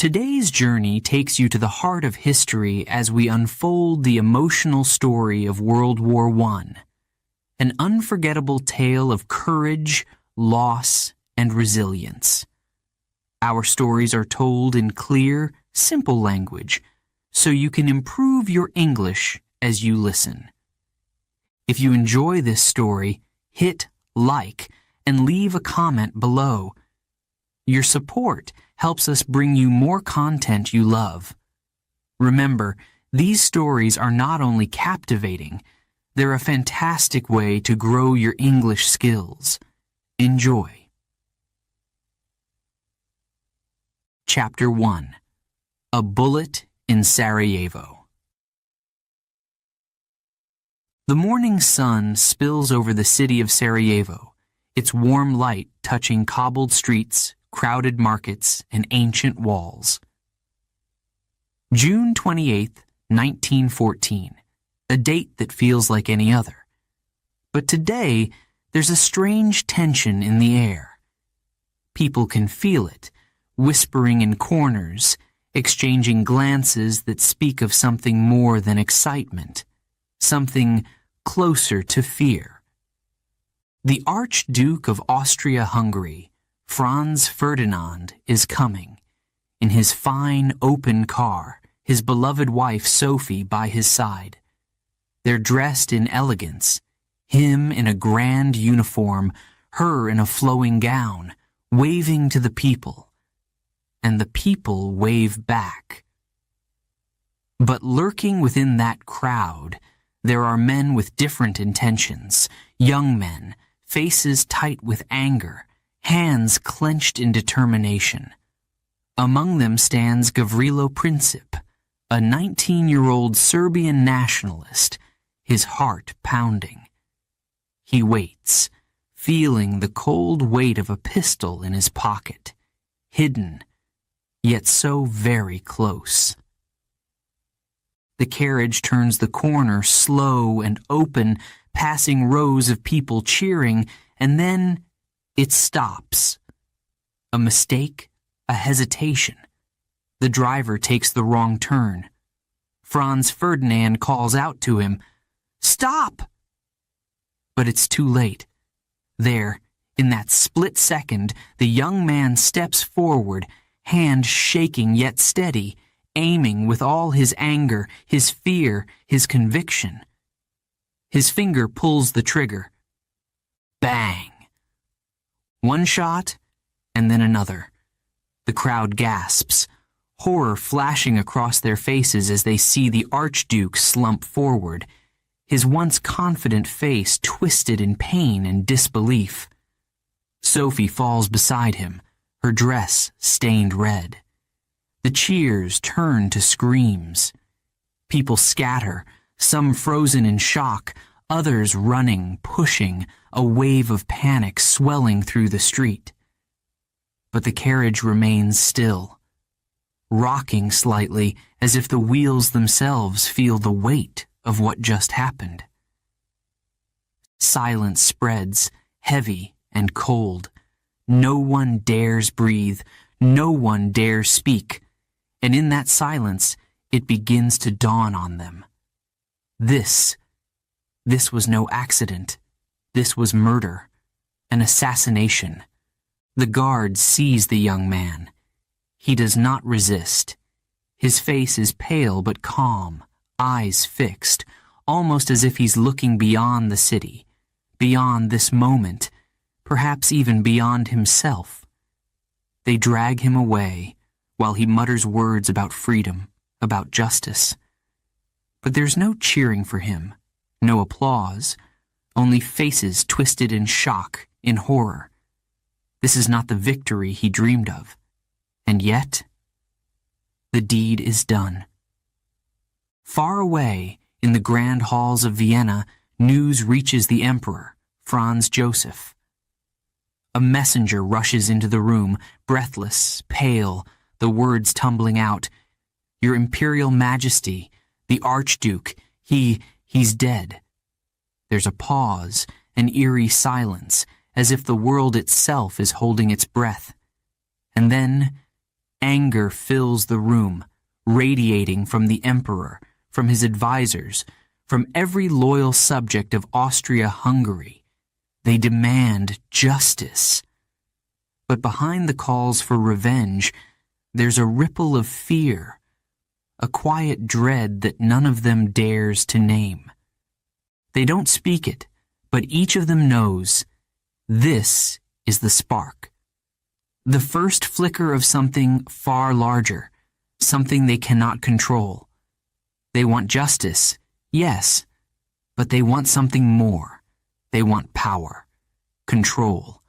Today's journey takes you to the heart of history as we unfold the emotional story of World War I, an unforgettable tale of courage, loss, and resilience. Our stories are told in clear, simple language, so you can improve your English as you listen. If you enjoy this story, hit like and leave a comment below. Your support helps us bring you more content you love. Remember, these stories are not only captivating, they're a fantastic way to grow your English skills. Enjoy. Chapter 1. A Bullet in Sarajevo. The morning sun spills over the city of Sarajevo, its warm light touching cobbled streets, crowded markets, and ancient walls. June 28, 1914, a date that feels like any other. But today, there's a strange tension in the air. People can feel it, whispering in corners, exchanging glances that speak of something more than excitement, something closer to fear. The Archduke of Austria-Hungary, Franz Ferdinand, is coming. In his fine, open car, his beloved wife Sophie by his side. They're dressed in elegance, him in a grand uniform, her in a flowing gown, waving to the people. And the people wave back. But lurking within that crowd, there are men with different intentions, young men, faces tight with anger, hands clenched in determination. Among them stands Gavrilo Princip, a 19-year-old Serbian nationalist, his heart pounding. He waits, feeling the cold weight of a pistol in his pocket, hidden, yet so very close. The carriage turns the corner slow and open, passing rows of people cheering, and then it stops. A mistake, a hesitation. The driver takes the wrong turn. Franz Ferdinand calls out to him, "Stop!" But it's too late. There, in that split second, the young man steps forward, hand shaking yet steady, aiming with all his anger, his fear, his conviction. His finger pulls the trigger. Bang! One shot, and then another. The crowd gasps, horror flashing across their faces as they see the Archduke slump forward, his once confident face twisted in pain and disbelief. Sophie falls beside him, her dress stained red. The cheers turn to screams. People scatter, some frozen in shock, others running, pushing, a wave of panic swelling through the street. But the carriage remains still, rocking slightly as if the wheels themselves feel the weight of what just happened. Silence spreads, heavy and cold. No one dares breathe, no one dares speak, and in that silence it begins to dawn on them. This was no accident. This was murder, an assassination. The guard sees the young man. He does not resist. His face is pale but calm, eyes fixed, almost as if he's looking beyond the city, beyond this moment, perhaps even beyond himself. They drag him away while he mutters words about freedom, about justice. But there's no cheering for him, no applause, only faces twisted in shock, in horror. This is not the victory he dreamed of. And yet, the deed is done. Far away, in the grand halls of Vienna, news reaches the Emperor, Franz Joseph. A messenger rushes into the room, breathless, pale, the words tumbling out. "Your Imperial Majesty, the Archduke, he's dead." There's a pause, an eerie silence, as if the world itself is holding its breath. And then, Anger fills the room, radiating from the emperor, from his advisors, from every loyal subject of Austria-Hungary. They demand justice. But behind the calls for revenge, there's a ripple of fear, a quiet dread that none of them dares to name. They don't speak it, but each of them knows this is the spark. The first flicker of something far larger, something they cannot control. They want justice, yes, but they want something more. They want power, control,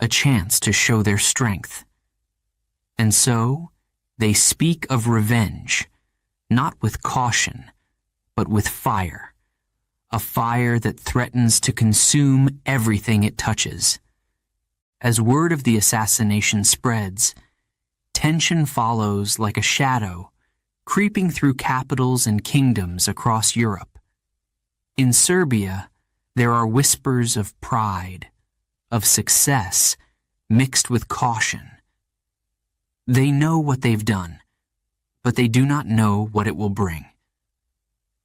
a chance to show their strength. And so, they speak of revenge, not with caution, but with fire. A fire that threatens to consume everything it touches. As word of the assassination spreads, tension follows like a shadow, creeping through capitals and kingdoms across Europe. In Serbia, there are whispers of pride, of success, mixed with caution. They know what they've done, but they do not know what it will bring.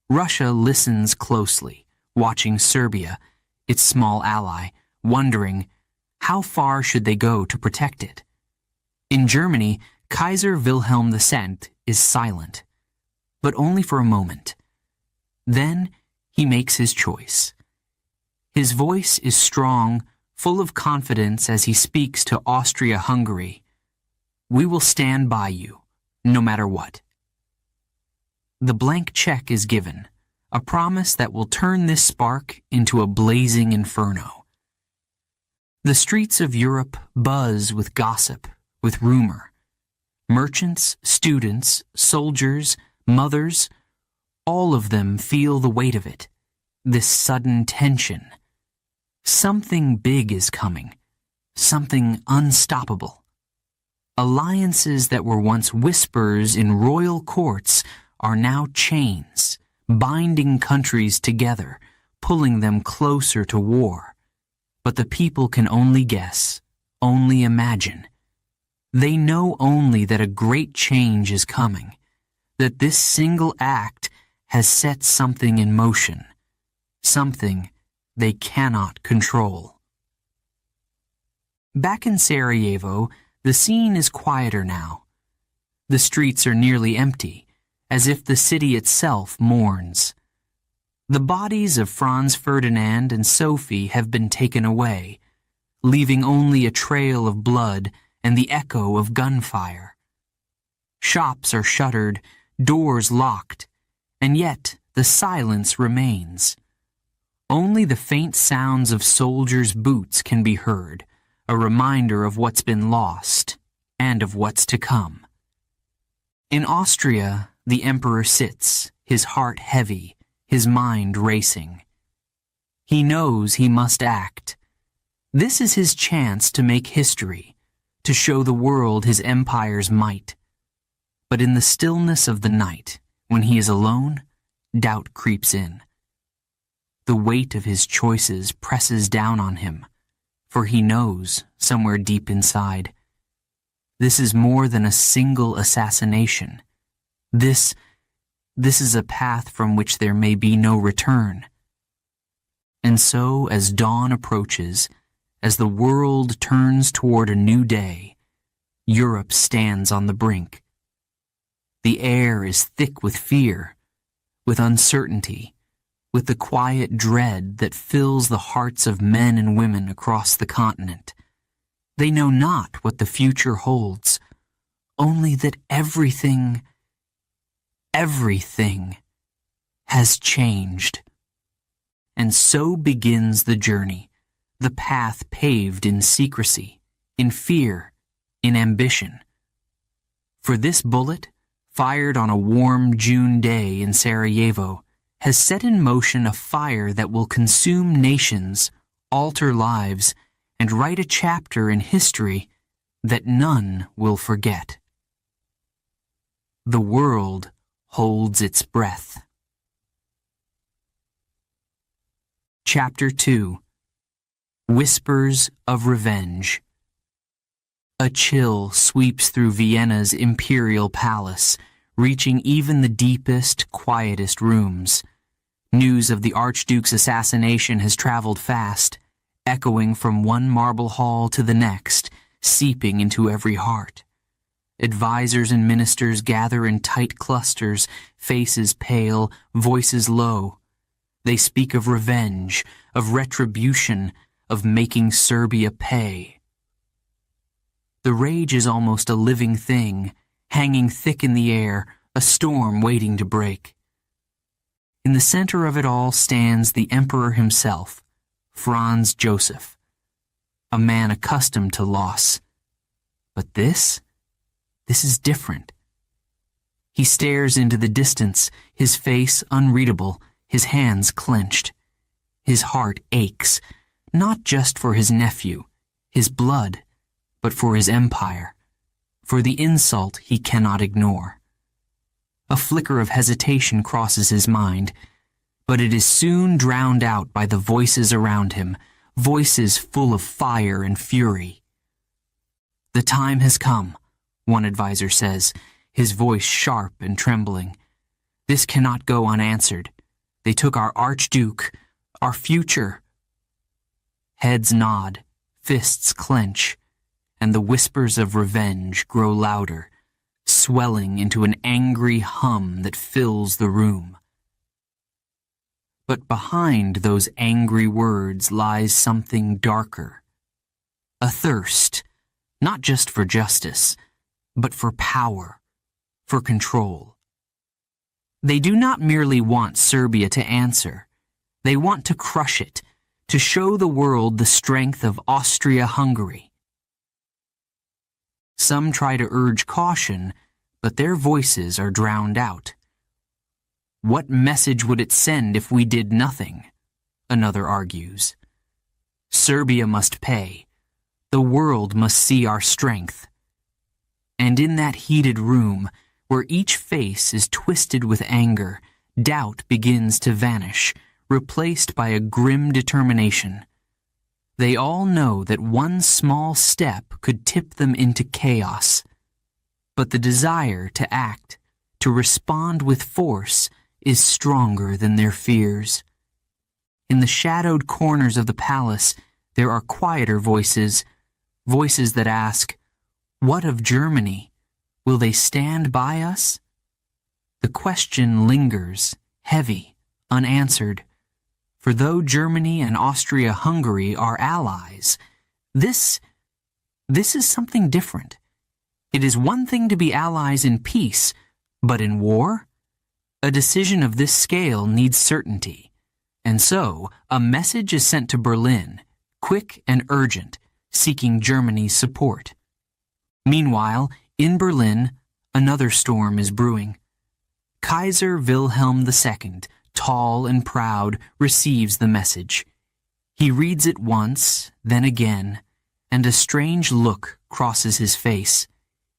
Russia listens closely, watching Serbia, its small ally, wondering, how far should they go to protect it? In Germany, Kaiser Wilhelm II is silent, but only for a moment. Then he makes his choice. His voice is strong, full of confidence as he speaks to Austria-Hungary. We will stand by you, no matter what. The blank check is given, a promise that will turn this spark into a blazing inferno. The streets of Europe buzz with gossip, with rumor. Merchants, students, soldiers, mothers, all of them feel the weight of it, this sudden tension. Something big is coming, something unstoppable. Alliances that were once whispers in royal courts are now chains, binding countries together, pulling them closer to war. But the people can only guess, only imagine. They know only that a great change is coming, that this single act has set something in motion, something they cannot control. Back in Sarajevo, the scene is quieter now. The streets are nearly empty, as if the city itself mourns. The bodies of Franz Ferdinand and Sophie have been taken away, leaving only a trail of blood and the echo of gunfire. Shops are shuttered, doors locked, and yet the silence remains. Only the faint sounds of soldiers' boots can be heard, a reminder of what's been lost and of what's to come. In Austria, the emperor sits, his heart heavy, his mind racing. He knows he must act. This is his chance to make history, to show the world his empire's might. But in the stillness of the night, when he is alone, doubt creeps in. The weight of his choices presses down on him, for he knows, somewhere deep inside, this is more than a single assassination. This is a path from which there may be no return. And so, as dawn approaches, as the world turns toward a new day, Europe stands on the brink. The air is thick with fear, with uncertainty, with the quiet dread that fills the hearts of men and women across the continent. They know not what the future holds, only that everything has changed. And so begins the journey, the path paved in secrecy, in fear, in ambition. For this bullet, fired on a warm June day in Sarajevo, has set in motion a fire that will consume nations, alter lives, and write a chapter in history that none will forget. The world holds its breath. Chapter 2. Whispers of Revenge. A chill sweeps through Vienna's imperial palace, reaching even the deepest, quietest rooms. News of the Archduke's assassination has traveled fast, echoing from one marble hall to the next, seeping into every heart. Advisors and ministers gather in tight clusters, faces pale, voices low. They speak of revenge, of retribution, of making Serbia pay. The rage is almost a living thing, hanging thick in the air, a storm waiting to break. In the center of it all stands the emperor himself, Franz Joseph, a man accustomed to loss. But this is different. He stares into the distance, his face unreadable, his hands clenched. His heart aches, not just for his nephew, his blood, but for his empire, for the insult he cannot ignore. A flicker of hesitation crosses his mind, but it is soon drowned out by the voices around him, voices full of fire and fury. "The time has come," one advisor says, his voice sharp and trembling. "This cannot go unanswered. They took our Archduke, our future." Heads nod, fists clench, and the whispers of revenge grow louder, swelling into an angry hum that fills the room. But behind those angry words lies something darker. A thirst, not just for justice, but for power, for control. They do not merely want Serbia to answer. They want to crush it, to show the world the strength of Austria-Hungary. Some try to urge caution, but their voices are drowned out. "What message would it send if we did nothing?" another argues. "Serbia must pay. The world must see our strength." And in that heated room, where each face is twisted with anger, doubt begins to vanish, replaced by a grim determination. They all know that one small step could tip them into chaos. But the desire to act, to respond with force, is stronger than their fears. In the shadowed corners of the palace, there are quieter voices, voices that ask, "What of Germany? Will they stand by us?" The question lingers, heavy, unanswered. For though Germany and Austria-Hungary are allies, this is something different. It is one thing to be allies in peace, but in war? A decision of this scale needs certainty. And so, a message is sent to Berlin, quick and urgent, seeking Germany's support. Meanwhile, in Berlin, another storm is brewing. Kaiser Wilhelm II, tall and proud, receives the message. He reads it once, then again, and a strange look crosses his face.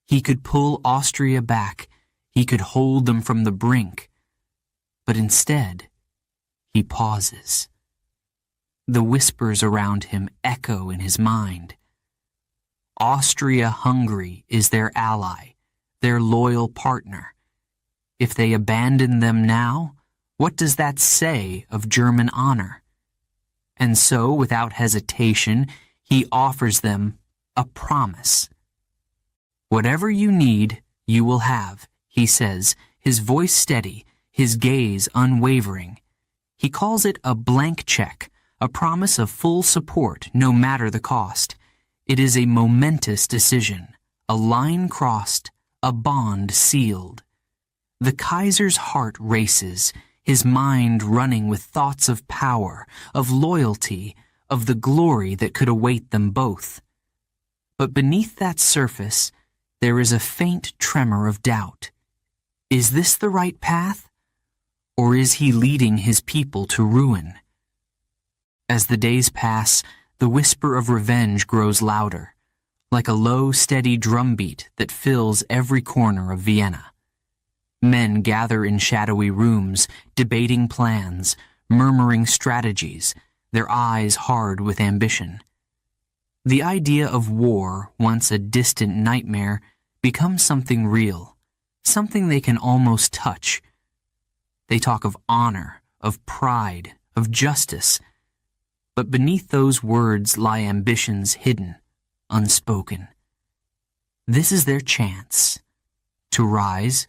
He could pull Austria back. He could hold them from the brink. But instead, he pauses. The whispers around him echo in his mind. Austria-Hungary is their ally, their loyal partner. If they abandon them now, what does that say of German honor? And so, without hesitation, he offers them a promise. "Whatever you need, you will have," he says, his voice steady, his gaze unwavering. He calls it a blank check, a promise of full support no matter the cost. It is a momentous decision, a line crossed, a bond sealed. The Kaiser's heart races, his mind running with thoughts of power, of loyalty, of the glory that could await them both. But beneath that surface, there is a faint tremor of doubt. Is this the right path? Or is he leading his people to ruin? As the days pass, the whisper of revenge grows louder, like a low, steady drumbeat that fills every corner of Vienna. Men gather in shadowy rooms, debating plans, murmuring strategies, their eyes hard with ambition. The idea of war, once a distant nightmare, becomes something real, something they can almost touch. They talk of honor, of pride, of justice, but beneath those words lie ambitions hidden, unspoken. This is their chance to rise,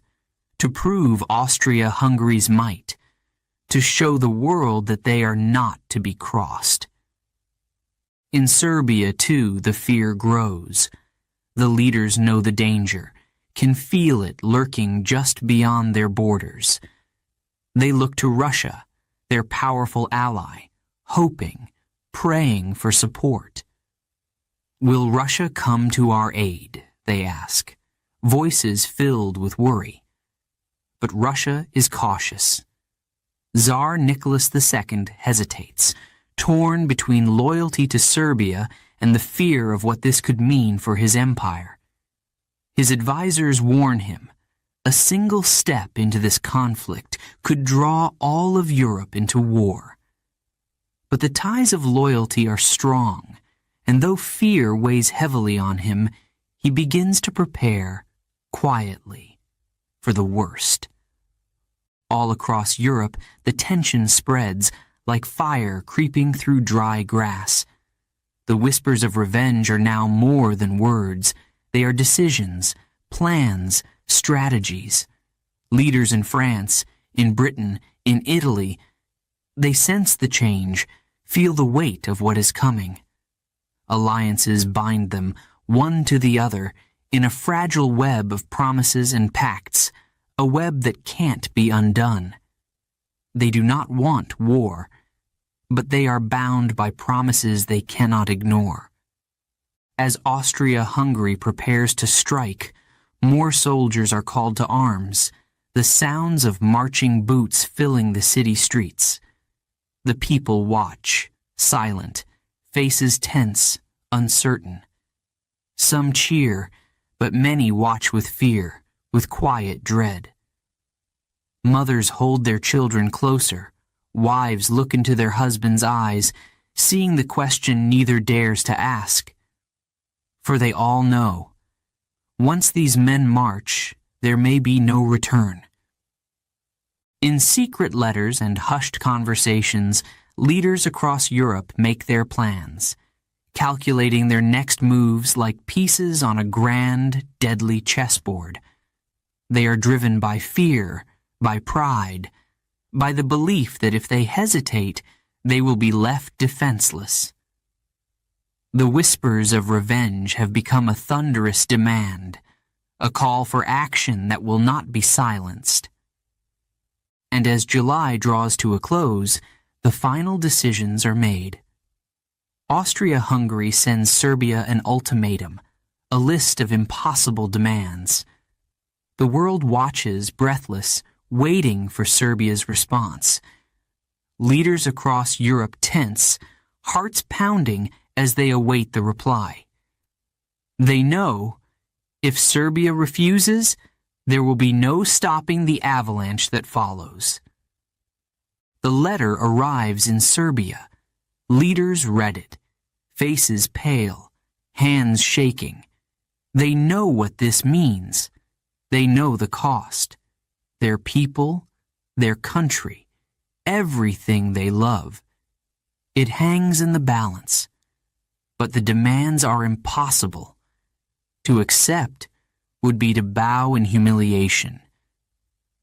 to prove Austria-Hungary's might, to show the world that they are not to be crossed. In Serbia, too, the fear grows. The leaders know the danger, can feel it lurking just beyond their borders. They look to Russia, their powerful ally, hoping, praying for support. Will Russia come to our aid, they ask, voices filled with worry. But Russia is cautious. Tsar Nicholas II hesitates, torn between loyalty to Serbia and the fear of what this could mean for his empire. His advisors warn him, a single step into this conflict could draw all of Europe into war. But the ties of loyalty are strong, and though fear weighs heavily on him, he begins to prepare, quietly, for the worst. All across Europe, the tension spreads, like fire creeping through dry grass. The whispers of revenge are now more than words. They are decisions, plans, strategies. Leaders in France, in Britain, in Italy, they sense the change, feel the weight of what is coming. Alliances bind them, one to the other, in a fragile web of promises and pacts, a web that can't be undone. They do not want war, but they are bound by promises they cannot ignore. As Austria-Hungary prepares to strike, more soldiers are called to arms, the sounds of marching boots filling the city streets. The people watch, silent, faces tense, uncertain. Some cheer, but many watch with fear, with quiet dread. Mothers hold their children closer, wives look into their husbands' eyes, seeing the question neither dares to ask. For they all know, once these men march, there may be no return. In secret letters and hushed conversations, leaders across Europe make their plans, calculating their next moves like pieces on a grand, deadly chessboard. They are driven by fear, by pride, by the belief that if they hesitate, they will be left defenseless. The whispers of revenge have become a thunderous demand, a call for action that will not be silenced. And as July draws to a close, the final decisions are made. Austria-Hungary sends Serbia an ultimatum, a list of impossible demands. The world watches, breathless, waiting for Serbia's response. Leaders across Europe tense, hearts pounding as they await the reply. They know, if Serbia refuses, there will be no stopping the avalanche that follows. The letter arrives in Serbia. Leaders read it, faces pale, hands shaking. They know what this means. They know the cost. Their people, their country, everything they love. It hangs in the balance. But the demands are impossible. To accept would be to bow in humiliation.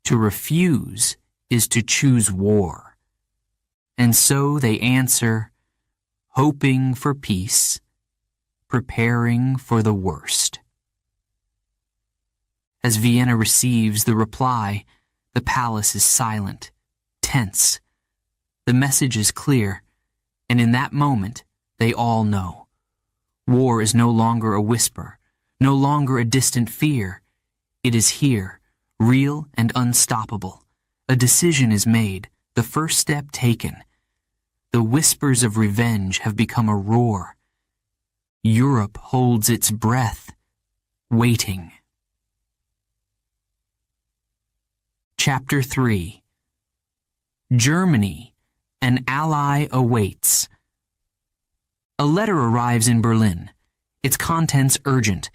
To refuse is to choose war. And so they answer, hoping for peace, preparing for the worst. As Vienna receives the reply, the palace is silent, tense. The message is clear, and in that moment, they all know. War is no longer a whisper, no longer a distant fear. It is here, real and unstoppable. A decision is made, the first step taken. The whispers of revenge have become a roar. Europe holds its breath, waiting. Chapter 3. Germany, an ally awaits. A letter arrives in Berlin, its contents urgent,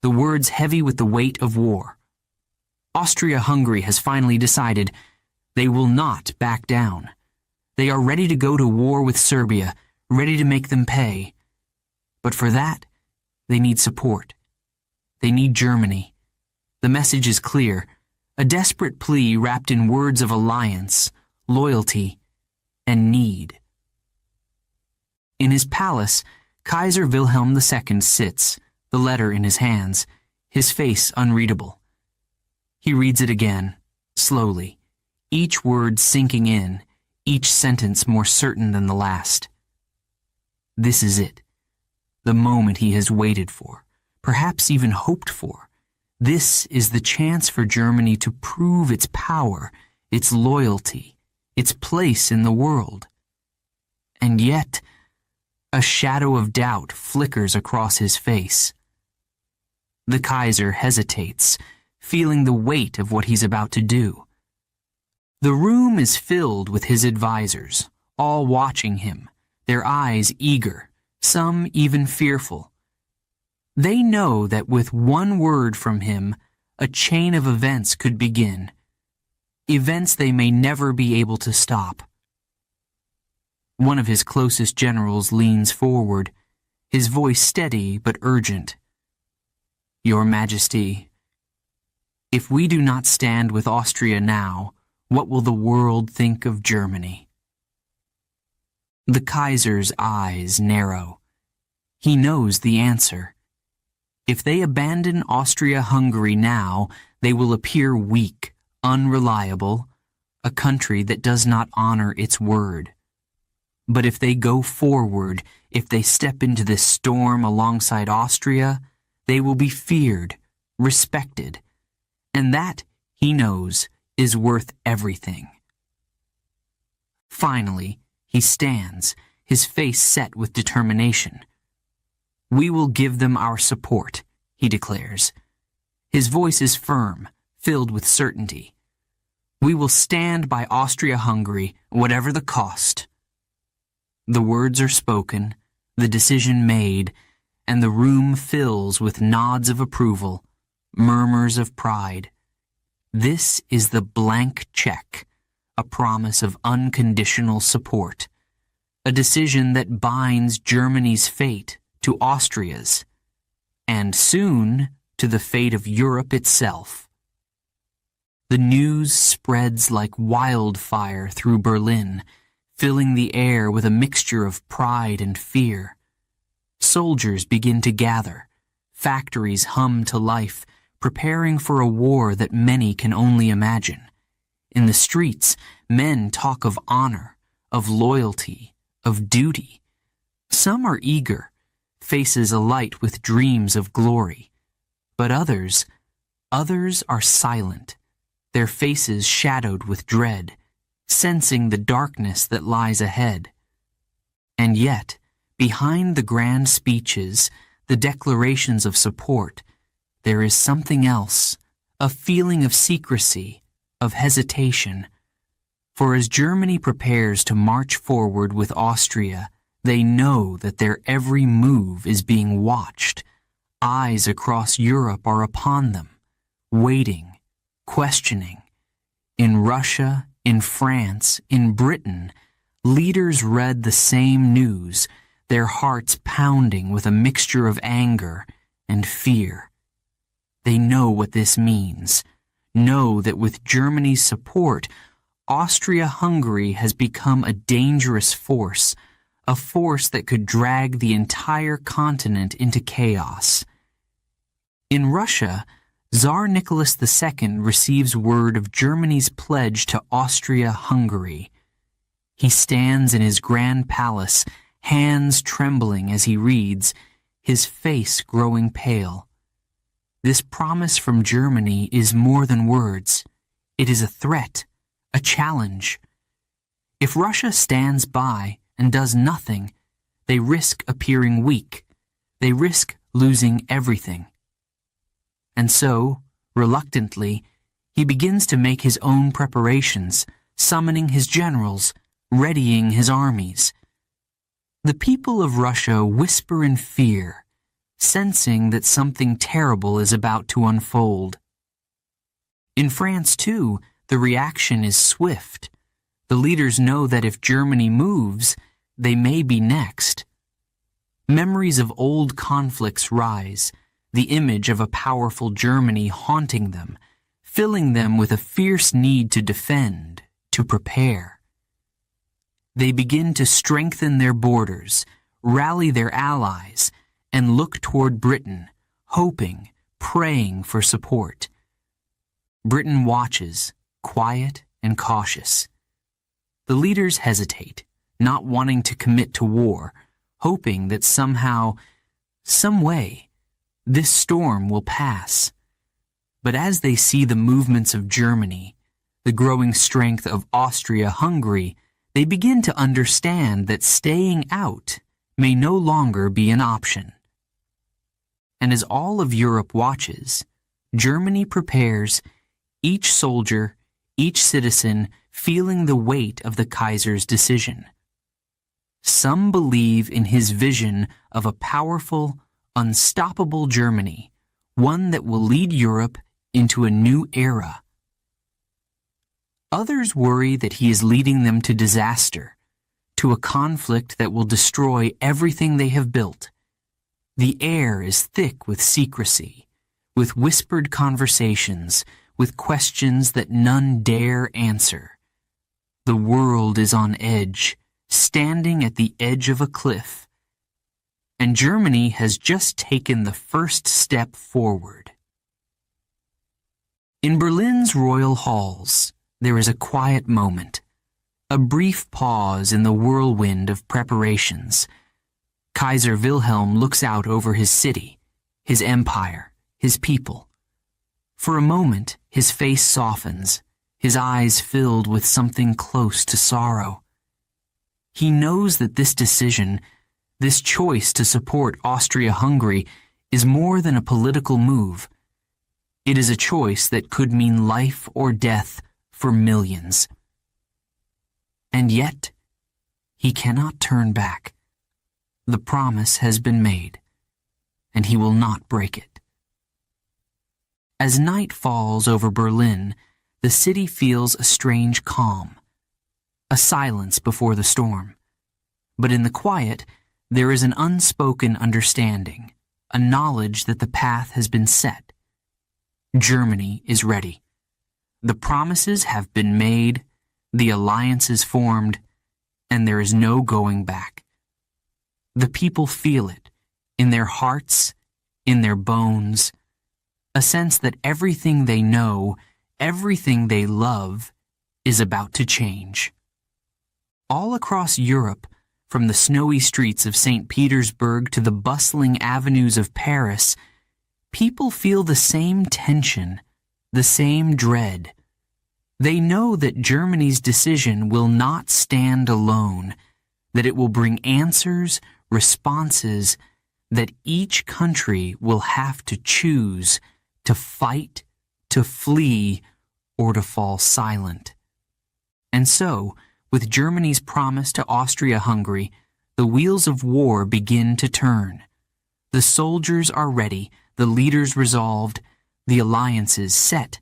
the words heavy with the weight of war. Austria-Hungary has finally decided they will not back down. They are ready to go to war with Serbia, ready to make them pay. But for that, they need support. They need Germany. The message is clear, a desperate plea wrapped in words of alliance, loyalty, and need. In his palace, Kaiser Wilhelm II sits, the letter in his hands, his face unreadable. He reads it again, slowly, each word sinking in, each sentence more certain than the last. This is it, the moment he has waited for, perhaps even hoped for. This is the chance for Germany to prove its power, its loyalty, its place in the world. And yet, a shadow of doubt flickers across his face. The Kaiser hesitates, feeling the weight of what he's about to do. The room is filled with his advisors, all watching him, their eyes eager, some even fearful. They know that with one word from him, a chain of events could begin, events they may never be able to stop. One of his closest generals leans forward, his voice steady but urgent. Your Majesty, if we do not stand with Austria now, what will the world think of Germany? The Kaiser's eyes narrow. He knows the answer. If they abandon Austria-Hungary now, they will appear weak, unreliable, a country that does not honor its word. But if they go forward, if they step into this storm alongside Austria, they will be feared, respected, and that, he knows, is worth everything. Finally, he stands, his face set with determination. We will give them our support, he declares. His voice is firm, filled with certainty. We will stand by Austria-Hungary, whatever the cost. The words are spoken, the decision made, and the room fills with nods of approval, murmurs of pride. This is the blank check, a promise of unconditional support, a decision that binds Germany's fate to Austria's, and soon to the fate of Europe itself. The news spreads like wildfire through Berlin, filling the air with a mixture of pride and fear. Soldiers begin to gather, factories hum to life, preparing for a war that many can only imagine. In the streets, men talk of honor, of loyalty, of duty. Some are eager, faces alight with dreams of glory. But others are silent, their faces shadowed with dread, sensing the darkness that lies ahead. And yet, behind the grand speeches, the declarations of support, there is something else, a feeling of secrecy, of hesitation. For as Germany prepares to march forward with Austria, they know that their every move is being watched. Eyes across Europe are upon them, waiting, questioning. In Russia, in France, in Britain, leaders read the same news, their hearts pounding with a mixture of anger and fear. They know what this means, know that with Germany's support, Austria-Hungary has become a dangerous force, a force that could drag the entire continent into chaos. In Russia, Tsar Nicholas II receives word of Germany's pledge to Austria-Hungary. He stands in his grand palace, hands trembling as he reads, his face growing pale. This promise from Germany is more than words. It is a threat, a challenge. If Russia stands by and does nothing, they risk appearing weak. They risk losing everything. And so, reluctantly, he begins to make his own preparations, summoning his generals, readying his armies. The people of Russia whisper in fear, sensing that something terrible is about to unfold. In France, too, the reaction is swift. The leaders know that if Germany moves, they may be next. Memories of old conflicts rise, the image of a powerful Germany haunting them, filling them with a fierce need to defend, to prepare. They begin to strengthen their borders, rally their allies, and look toward Britain, hoping, praying for support. Britain watches, quiet and cautious. The leaders hesitate, not wanting to commit to war, hoping that somehow, some way, this storm will pass. But as they see the movements of Germany, the growing strength of Austria-Hungary, they begin to understand that staying out may no longer be an option. And as all of Europe watches, Germany prepares, each soldier, each citizen feeling the weight of the Kaiser's decision. Some believe in his vision of a powerful, unstoppable Germany, one that will lead Europe into a new era. Others worry that he is leading them to disaster, to a conflict that will destroy everything they have built. The air is thick with secrecy, with whispered conversations, with questions that none dare answer. The world is on edge, standing at the edge of a cliff. And Germany has just taken the first step forward. In Berlin's royal halls, there is a quiet moment, a brief pause in the whirlwind of preparations. Kaiser Wilhelm looks out over his city, his empire, his people. For a moment, his face softens, his eyes filled with something close to sorrow. He knows that this decision, this choice to support Austria-Hungary, is more than a political move. It is a choice that could mean life or death for millions. And yet, he cannot turn back. The promise has been made, and he will not break it. As night falls over Berlin, the city feels a strange calm, a silence before the storm. But in the quiet, there is an unspoken understanding, a knowledge that the path has been set. Germany is ready. The promises have been made, the alliances formed, and there is no going back. The people feel it, in their hearts, in their bones, a sense that everything they know, everything they love, is about to change. All across Europe, from the snowy streets of St. Petersburg to the bustling avenues of Paris, people feel the same tension, the same dread. They know that Germany's decision will not stand alone, that it will bring answers, responses, that each country will have to choose to fight, to flee, or to fall silent. And so, with Germany's promise to Austria-Hungary, the wheels of war begin to turn. The soldiers are ready, the leaders resolved, the alliances set.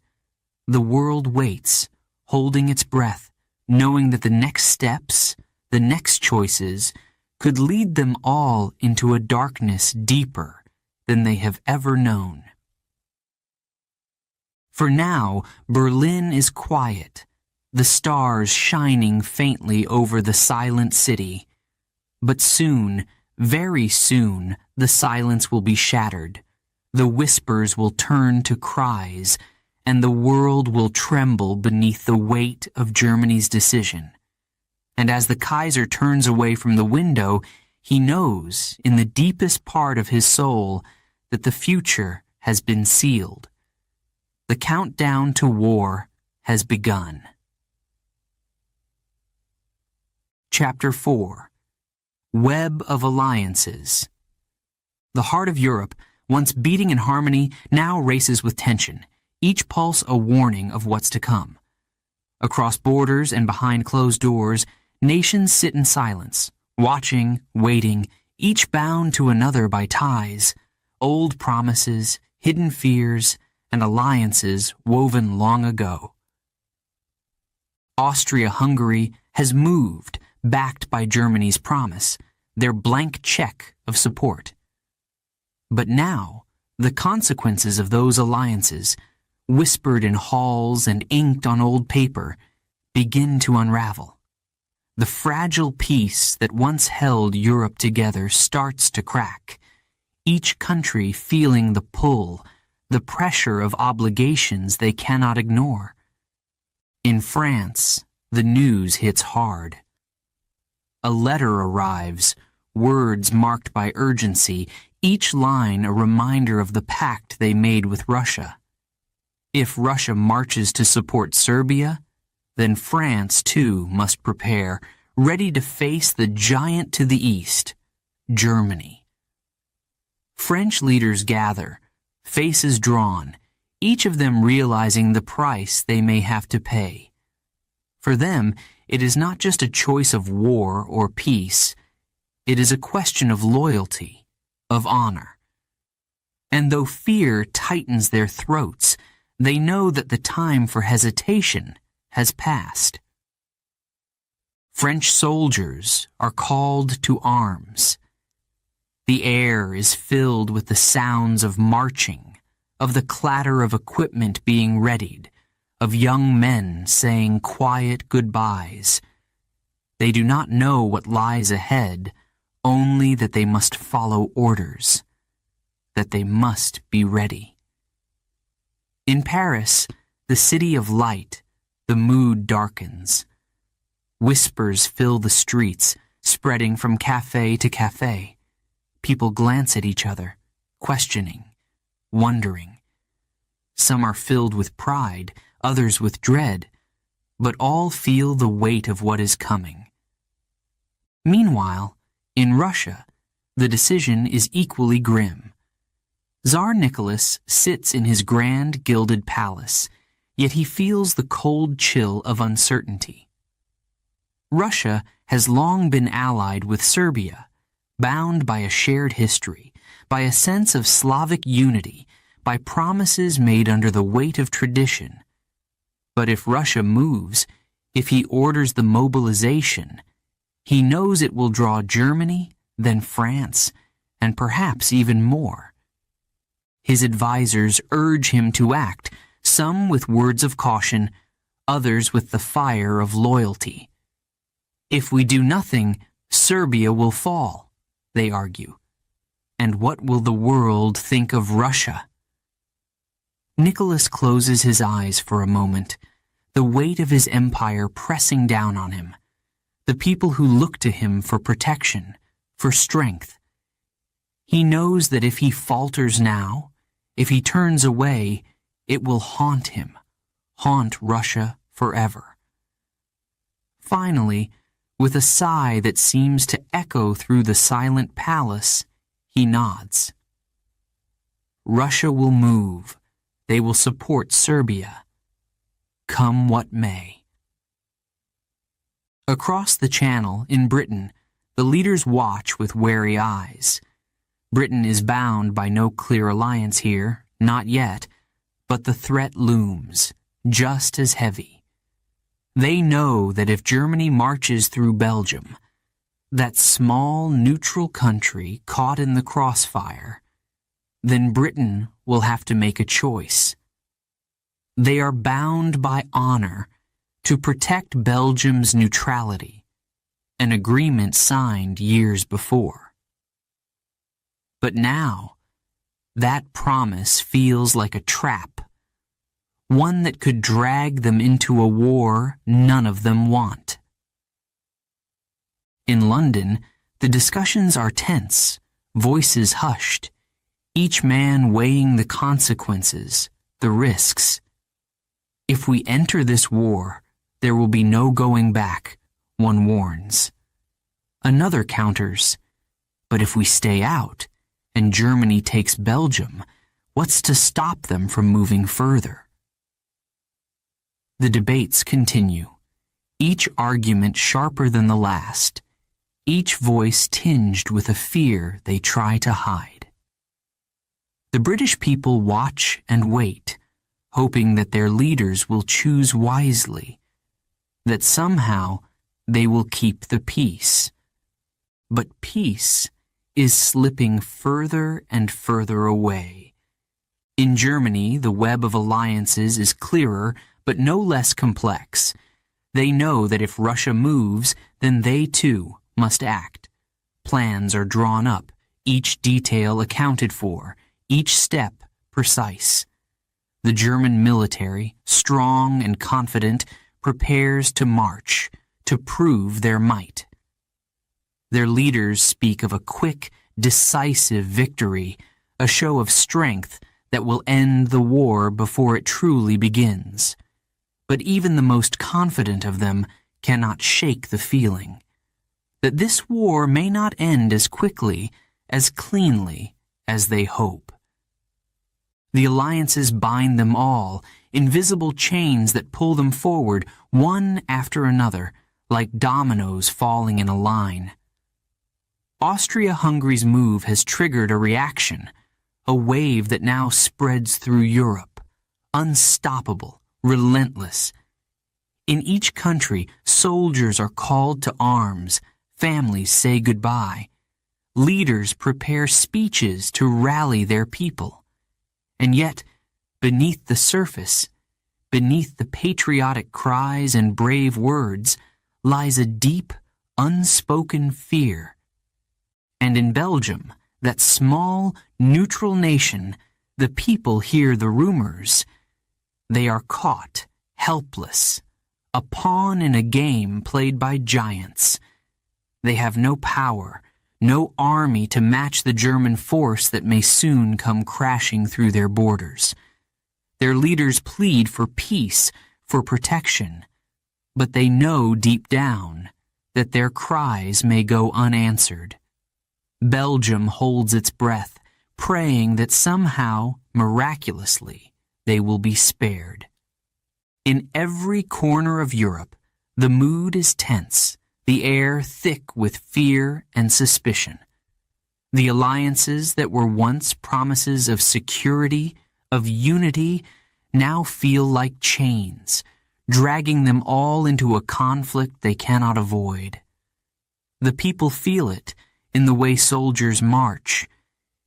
The world waits, holding its breath, knowing that the next steps, the next choices, could lead them all into a darkness deeper than they have ever known. For now, Berlin is quiet, the stars shining faintly over the silent city. But soon, very soon, the silence will be shattered. The whispers will turn to cries, and the world will tremble beneath the weight of Germany's decision. And as the Kaiser turns away from the window, he knows, in the deepest part of his soul, that the future has been sealed. The countdown to war has begun. Chapter 4. Web of Alliances. The heart of Europe, once beating in harmony, now races with tension, each pulse a warning of what's to come. Across borders and behind closed doors, nations sit in silence, watching, waiting, each bound to another by ties, old promises, hidden fears, and alliances woven long ago. Austria-Hungary has moved, backed by Germany's promise, their blank check of support. But now, the consequences of those alliances, whispered in halls and inked on old paper, begin to unravel. The fragile peace that once held Europe together starts to crack, each country feeling the pull, the pressure of obligations they cannot ignore. In France, the news hits hard. A letter arrives, words marked by urgency, each line a reminder of the pact they made with Russia. If Russia marches to support Serbia, then France, too, must prepare, ready to face the giant to the east, Germany. French leaders gather, faces drawn, each of them realizing the price they may have to pay. For them, it is not just a choice of war or peace. It is a question of loyalty, of honor. And though fear tightens their throats, they know that the time for hesitation has passed. French soldiers are called to arms. The air is filled with the sounds of marching, of the clatter of equipment being readied, of young men saying quiet goodbyes. They do not know what lies ahead, only that they must follow orders, that they must be ready. In Paris, the city of light, the mood darkens. Whispers fill the streets, spreading from cafe to cafe. People glance at each other, questioning, wondering. Some are filled with pride, others with dread, but all feel the weight of what is coming. Meanwhile, in Russia, the decision is equally grim. Tsar Nicholas sits in his grand gilded palace, yet he feels the cold chill of uncertainty. Russia has long been allied with Serbia, bound by a shared history, by a sense of Slavic unity, by promises made under the weight of tradition. But if Russia moves, if he orders the mobilization, he knows it will draw Germany, then France, and perhaps even more. His advisors urge him to act, some with words of caution, others with the fire of loyalty. If we do nothing, Serbia will fall, they argue. And what will the world think of Russia? Nicholas closes his eyes for a moment, the weight of his empire pressing down on him, the people who look to him for protection, for strength. He knows that if he falters now, if he turns away, it will haunt him, haunt Russia forever. Finally, with a sigh that seems to echo through the silent palace, he nods. Russia will move. They will support Serbia, come what may. Across the Channel, in Britain, the leaders watch with wary eyes. Britain is bound by no clear alliance here, not yet, but the threat looms, just as heavy. They know that if Germany marches through Belgium, that small neutral country caught in the crossfire, then Britain will have to make a choice. They are bound by honor to protect Belgium's neutrality, an agreement signed years before. But now, that promise feels like a trap, one that could drag them into a war none of them want. In London, the discussions are tense, voices hushed, each man weighing the consequences, the risks. If we enter this war, there will be no going back, one warns. Another counters, but if we stay out, and Germany takes Belgium, what's to stop them from moving further? The debates continue, each argument sharper than the last, each voice tinged with a fear they try to hide. The British people watch and wait, hoping that their leaders will choose wisely, that somehow they will keep the peace. But peace is slipping further and further away. In Germany, the web of alliances is clearer but no less complex. They know that if Russia moves, then they too must act. Plans are drawn up, each detail accounted for, each step precise. The German military, strong and confident, prepares to march, to prove their might. Their leaders speak of a quick, decisive victory, a show of strength that will end the war before it truly begins. But even the most confident of them cannot shake the feeling that this war may not end as quickly, as cleanly as they hope. The alliances bind them all, invisible chains that pull them forward, one after another, like dominoes falling in a line. Austria-Hungary's move has triggered a reaction, a wave that now spreads through Europe, unstoppable, relentless. In each country, soldiers are called to arms, families say goodbye. Leaders prepare speeches to rally their people. And yet, beneath the surface, beneath the patriotic cries and brave words, lies a deep, unspoken fear. And in Belgium, that small, neutral nation, the people hear the rumors. They are caught, helpless, a pawn in a game played by giants. They have no power, no army to match the German force that may soon come crashing through their borders. Their leaders plead for peace, for protection, but they know deep down that their cries may go unanswered. Belgium holds its breath, praying that somehow, miraculously, they will be spared. In every corner of Europe, the mood is tense, the air thick with fear and suspicion. The alliances that were once promises of security, of unity, now feel like chains, dragging them all into a conflict they cannot avoid. The people feel it in the way soldiers march,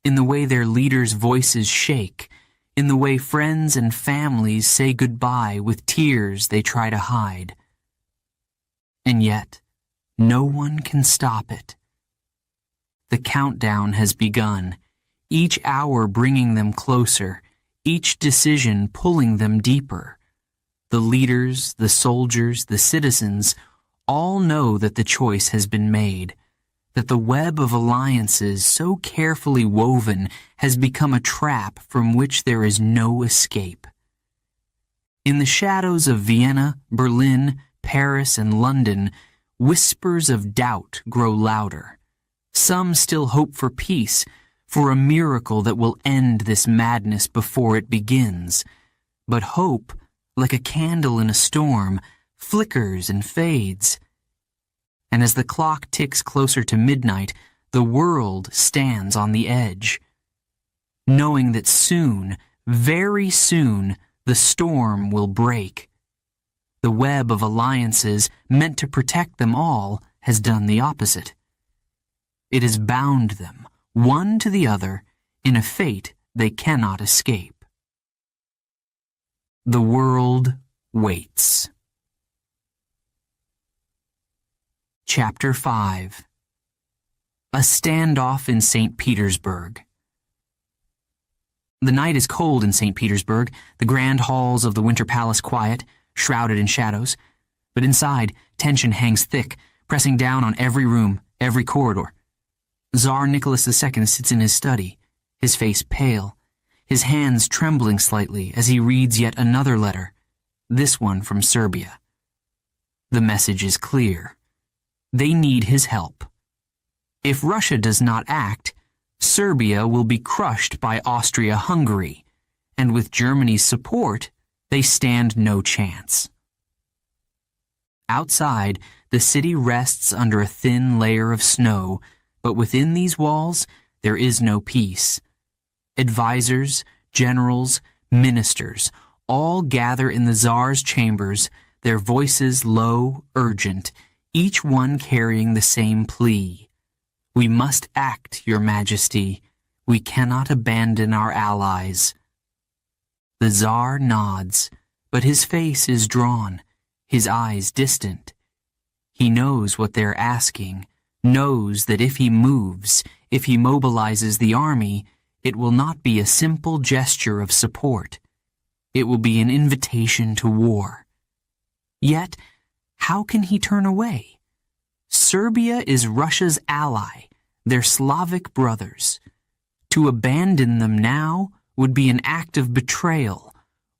in the way their leaders' voices shake, in the way friends and families say goodbye with tears they try to hide. And yet, no one can stop it. The countdown has begun, each hour bringing them closer, each decision pulling them deeper. The leaders, the soldiers, the citizens all know that the choice has been made, that the web of alliances so carefully woven has become a trap from which there is no escape. In the shadows of Vienna, Berlin, Paris, and London, whispers of doubt grow louder. Some still hope for peace, for a miracle that will end this madness before it begins. But hope, like a candle in a storm, flickers and fades. And as the clock ticks closer to midnight, the world stands on the edge, knowing that soon, very soon, the storm will break. The web of alliances meant to protect them all has done the opposite. It has bound them, one to the other, in a fate they cannot escape. The world waits. Chapter 5. A Standoff in St. Petersburg. The night is cold in St. Petersburg, the grand halls of the Winter Palace quiet, shrouded in shadows. But inside, tension hangs thick, pressing down on every room, every corridor. Tsar Nicholas II sits in his study, his face pale, his hands trembling slightly as he reads yet another letter, this one from Serbia. The message is clear. They need his help. If Russia does not act, Serbia will be crushed by Austria-Hungary, and with Germany's support, they stand no chance. Outside, the city rests under a thin layer of snow, but within these walls, there is no peace. Advisors, generals, ministers, all gather in the Tsar's chambers, their voices low, urgent, each one carrying the same plea. We must act, Your Majesty. We cannot abandon our allies. The Tsar nods, but his face is drawn, his eyes distant. He knows what they're asking, knows that if he moves, if he mobilizes the army, it will not be a simple gesture of support. It will be an invitation to war. Yet, how can he turn away? Serbia is Russia's ally, their Slavic brothers. To abandon them now would be an act of betrayal,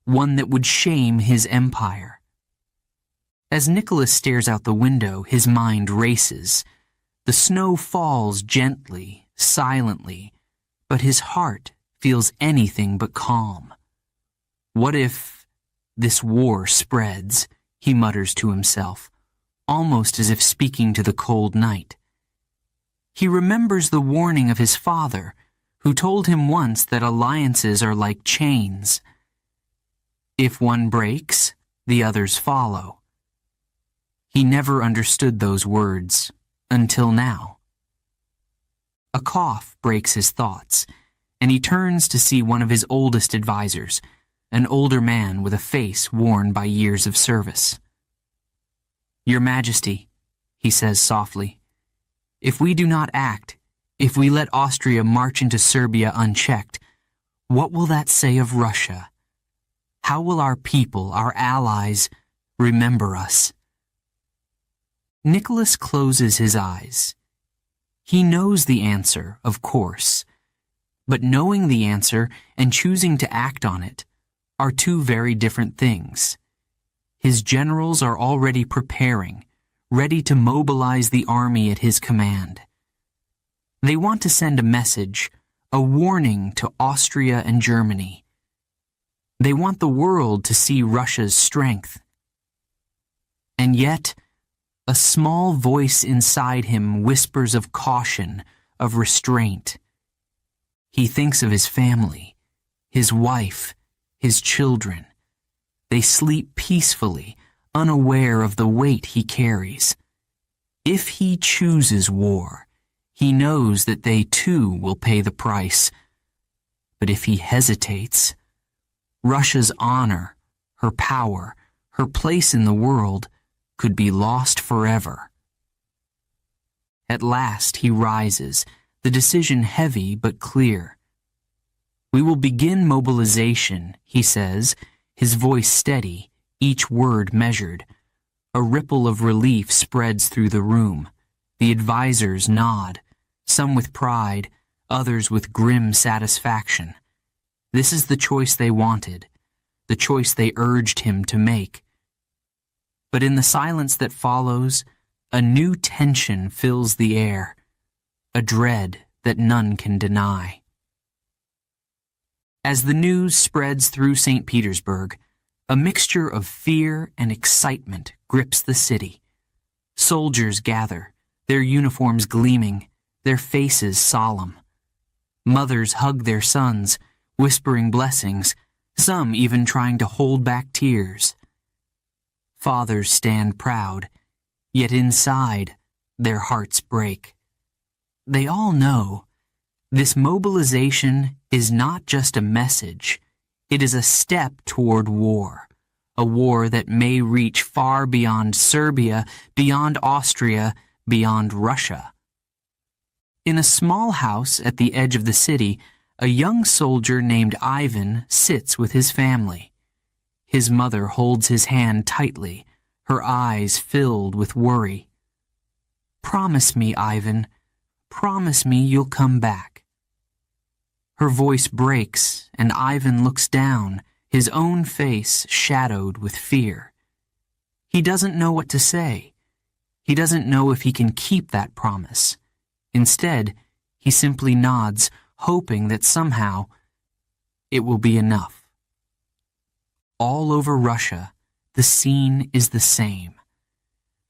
one that would shame his empire. As Nicholas stares out the window, his mind races. The snow falls gently, silently, but his heart feels anything but calm. What if this war spreads, he mutters to himself, almost as if speaking to the cold night. He remembers the warning of his father, who told him once that alliances are like chains. If one breaks, the others follow. He never understood those words, until now. A cough breaks his thoughts, and he turns to see one of his oldest advisors, an older man with a face worn by years of service. Your Majesty, he says softly, if we do not act, if we let Austria march into Serbia unchecked, what will that say of Russia? How will our people, our allies, remember us? Nicholas closes his eyes. He knows the answer, of course, but knowing the answer and choosing to act on it are two very different things. His generals are already preparing, ready to mobilize the army at his command. They want to send a message, a warning to Austria and Germany. They want the world to see Russia's strength. And yet, a small voice inside him whispers of caution, of restraint. He thinks of his family, his wife, his children. They sleep peacefully, unaware of the weight he carries. If he chooses war, he knows that they too will pay the price. But if he hesitates, Russia's honor, her power, her place in the world could be lost forever. At last he rises, the decision heavy but clear. We will begin mobilization, he says, his voice steady, each word measured. A ripple of relief spreads through the room. The advisors nod, some with pride, others with grim satisfaction. This is the choice they wanted, the choice they urged him to make. But in the silence that follows, a new tension fills the air, a dread that none can deny. As the news spreads through St. Petersburg, a mixture of fear and excitement grips the city. Soldiers gather, their uniforms gleaming, their faces solemn. Mothers hug their sons, whispering blessings, some even trying to hold back tears. Fathers stand proud, yet inside, their hearts break. They all know this mobilization is not just a message, it is a step toward war, a war that may reach far beyond Serbia, beyond Austria, beyond Russia. In a small house at the edge of the city, a young soldier named Ivan sits with his family. His mother holds his hand tightly, her eyes filled with worry. Promise me, Ivan, promise me you'll come back. Her voice breaks, and Ivan looks down, his own face shadowed with fear. He doesn't know what to say. He doesn't know if he can keep that promise. Instead, he simply nods, hoping that somehow it will be enough. All over Russia, the scene is the same.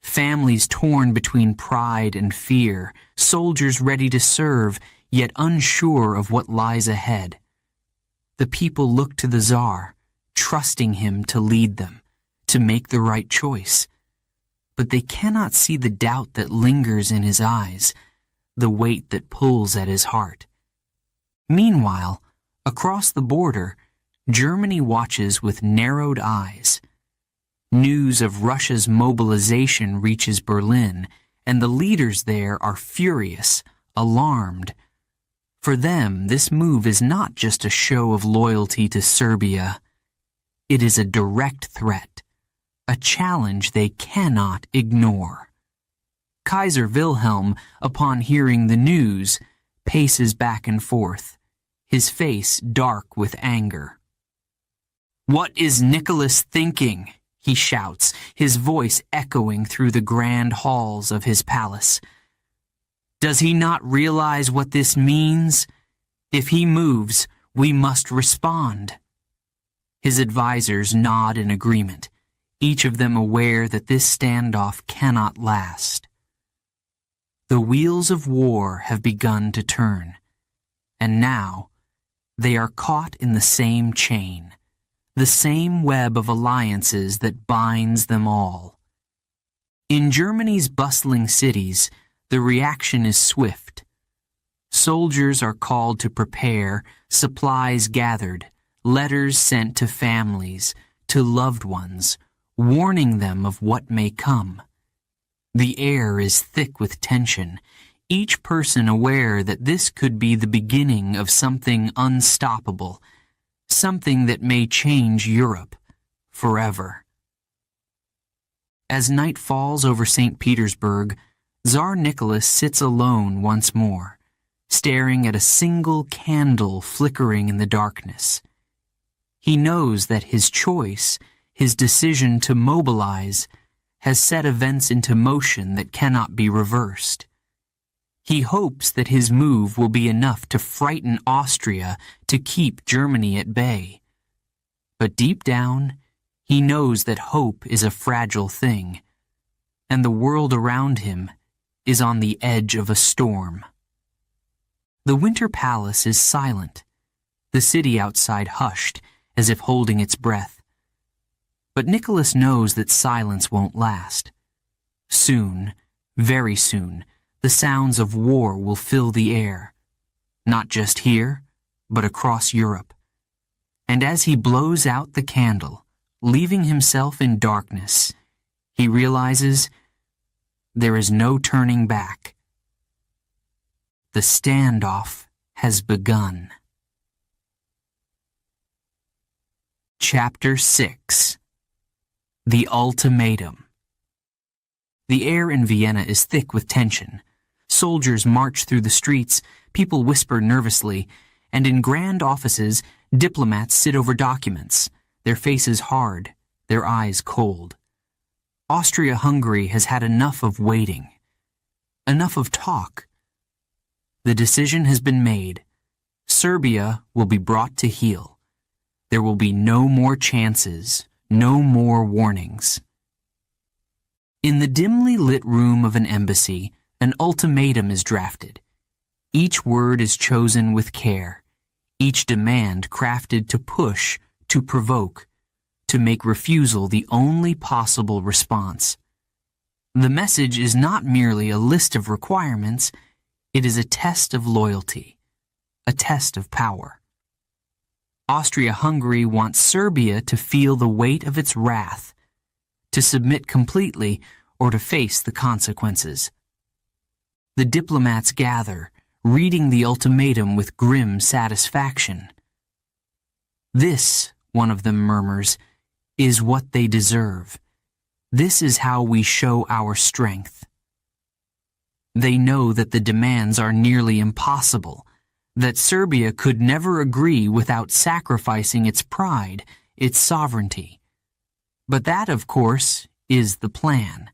Families torn between pride and fear, soldiers ready to serve, yet unsure of what lies ahead. The people look to the Tsar, trusting him to lead them, to make the right choice. But they cannot see the doubt that lingers in his eyes, the weight that pulls at his heart. Meanwhile, across the border, Germany watches with narrowed eyes. News of Russia's mobilization reaches Berlin, and the leaders there are furious, alarmed. For them, this move is not just a show of loyalty to Serbia. It is a direct threat, a challenge they cannot ignore. Kaiser Wilhelm, upon hearing the news, paces back and forth, his face dark with anger. "What is Nicholas thinking?" he shouts, his voice echoing through the grand halls of his palace. "Does he not realize what this means? If he moves, we must respond." His advisors nod in agreement, each of them aware that this standoff cannot last. The wheels of war have begun to turn, and now they are caught in the same chain, the same web of alliances that binds them all. In Germany's bustling cities, the reaction is swift. Soldiers are called to prepare, supplies gathered, letters sent to families, to loved ones, warning them of what may come. The air is thick with tension, each person aware that this could be the beginning of something unstoppable, something that may change Europe forever. As night falls over St. Petersburg, Tsar Nicholas sits alone once more, staring at a single candle flickering in the darkness. He knows that his choice, his decision to mobilize, has set events into motion that cannot be reversed. He hopes that his move will be enough to frighten Austria to keep Germany at bay. But deep down, he knows that hope is a fragile thing, and the world around him is on the edge of a storm. The Winter Palace is silent, the city outside hushed, as if holding its breath. But Nicholas knows that silence won't last. Soon, very soon, the sounds of war will fill the air, not just here, but across Europe. And as he blows out the candle, leaving himself in darkness, he realizes there is no turning back. The standoff has begun. Chapter 6. The Ultimatum. The air in Vienna is thick with tension. Soldiers march through the streets, people whisper nervously, and in grand offices, diplomats sit over documents, their faces hard, their eyes cold. Austria-Hungary has had enough of waiting, enough of talk. The decision has been made. Serbia will be brought to heel. There will be no more chances, no more warnings. In the dimly lit room of an embassy, an ultimatum is drafted. Each word is chosen with care, each demand crafted to push, to provoke, to make refusal the only possible response. The message is not merely a list of requirements, it is a test of loyalty, a test of power. Austria-Hungary wants Serbia to feel the weight of its wrath, to submit completely or to face the consequences. The diplomats gather, reading the ultimatum with grim satisfaction. "This," one of them murmurs, "is what they deserve. This is how we show our strength." They know that the demands are nearly impossible, that Serbia could never agree without sacrificing its pride, its sovereignty. But that, of course, is the plan.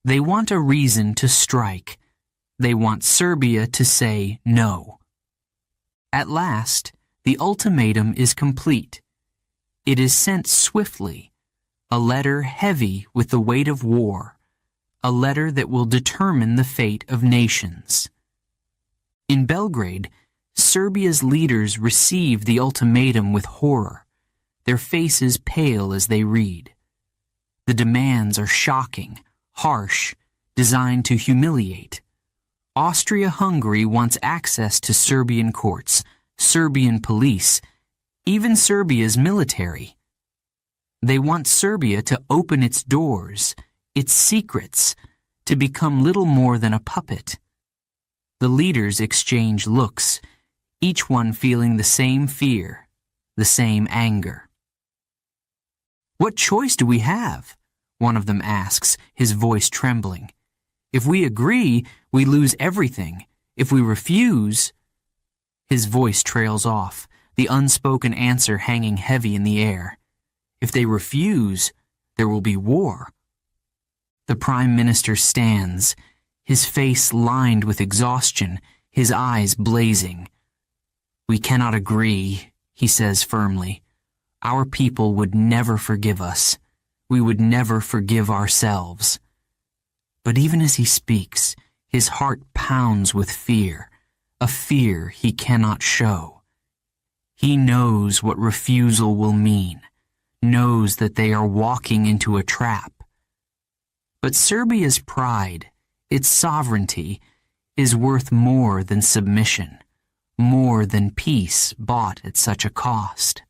They want a reason to strike. They want Serbia to say no. At last, the ultimatum is complete. It is sent swiftly, a letter heavy with the weight of war, a letter that will determine the fate of nations. In Belgrade, Serbia's leaders receive the ultimatum with horror, their faces pale as they read. The demands are shocking, harsh, designed to humiliate. Austria-Hungary wants access to Serbian courts, Serbian police, even Serbia's military. They want Serbia to open its doors, its secrets, to become little more than a puppet. The leaders exchange looks, each one feeling the same fear, the same anger. "What choice do we have?" one of them asks, his voice trembling. "If we agree, we lose everything. If we refuse—" His voice trails off, the unspoken answer hanging heavy in the air. "If they refuse, there will be war." The Prime Minister stands, his face lined with exhaustion, his eyes blazing. "We cannot agree," he says firmly. "Our people would never forgive us. We would never forgive ourselves." But even as he speaks, his heart pounds with fear, a fear he cannot show. He knows what refusal will mean, knows that they are walking into a trap. But Serbia's pride, its sovereignty, is worth more than submission, more than peace bought at such a cost.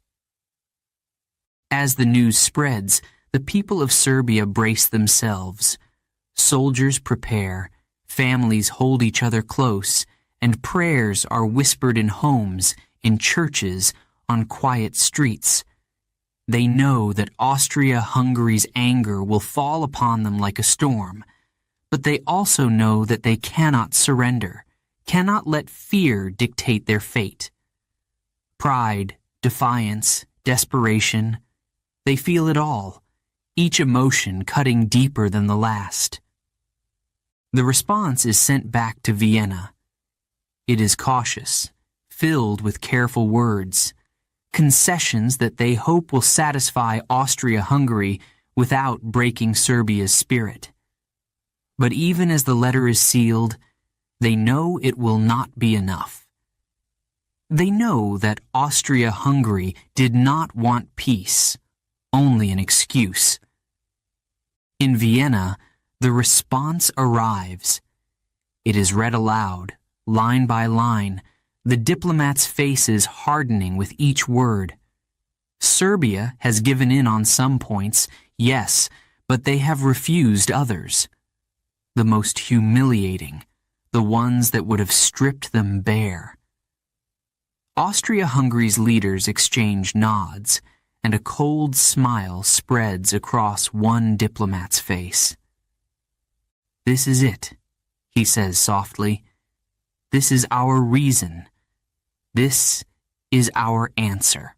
As the news spreads, the people of Serbia brace themselves. Soldiers prepare, families hold each other close, and prayers are whispered in homes, in churches, on quiet streets. They know that Austria-Hungary's anger will fall upon them like a storm, but they also know that they cannot surrender, cannot let fear dictate their fate. Pride, defiance, desperation, they feel it all, each emotion cutting deeper than the last. The response is sent back to Vienna. It is cautious, filled with careful words, concessions that they hope will satisfy Austria-Hungary without breaking Serbia's spirit. But even as the letter is sealed, they know it will not be enough. They know that Austria-Hungary did not want peace, only an excuse. In Vienna, the response arrives. It is read aloud, line by line, the diplomats' faces hardening with each word. Serbia has given in on some points, yes, but they have refused others. The most humiliating, the ones that would have stripped them bare. Austria-Hungary's leaders exchange nods, and a cold smile spreads across one diplomat's face. "This is it," he says softly. "This is our reason. This is our answer."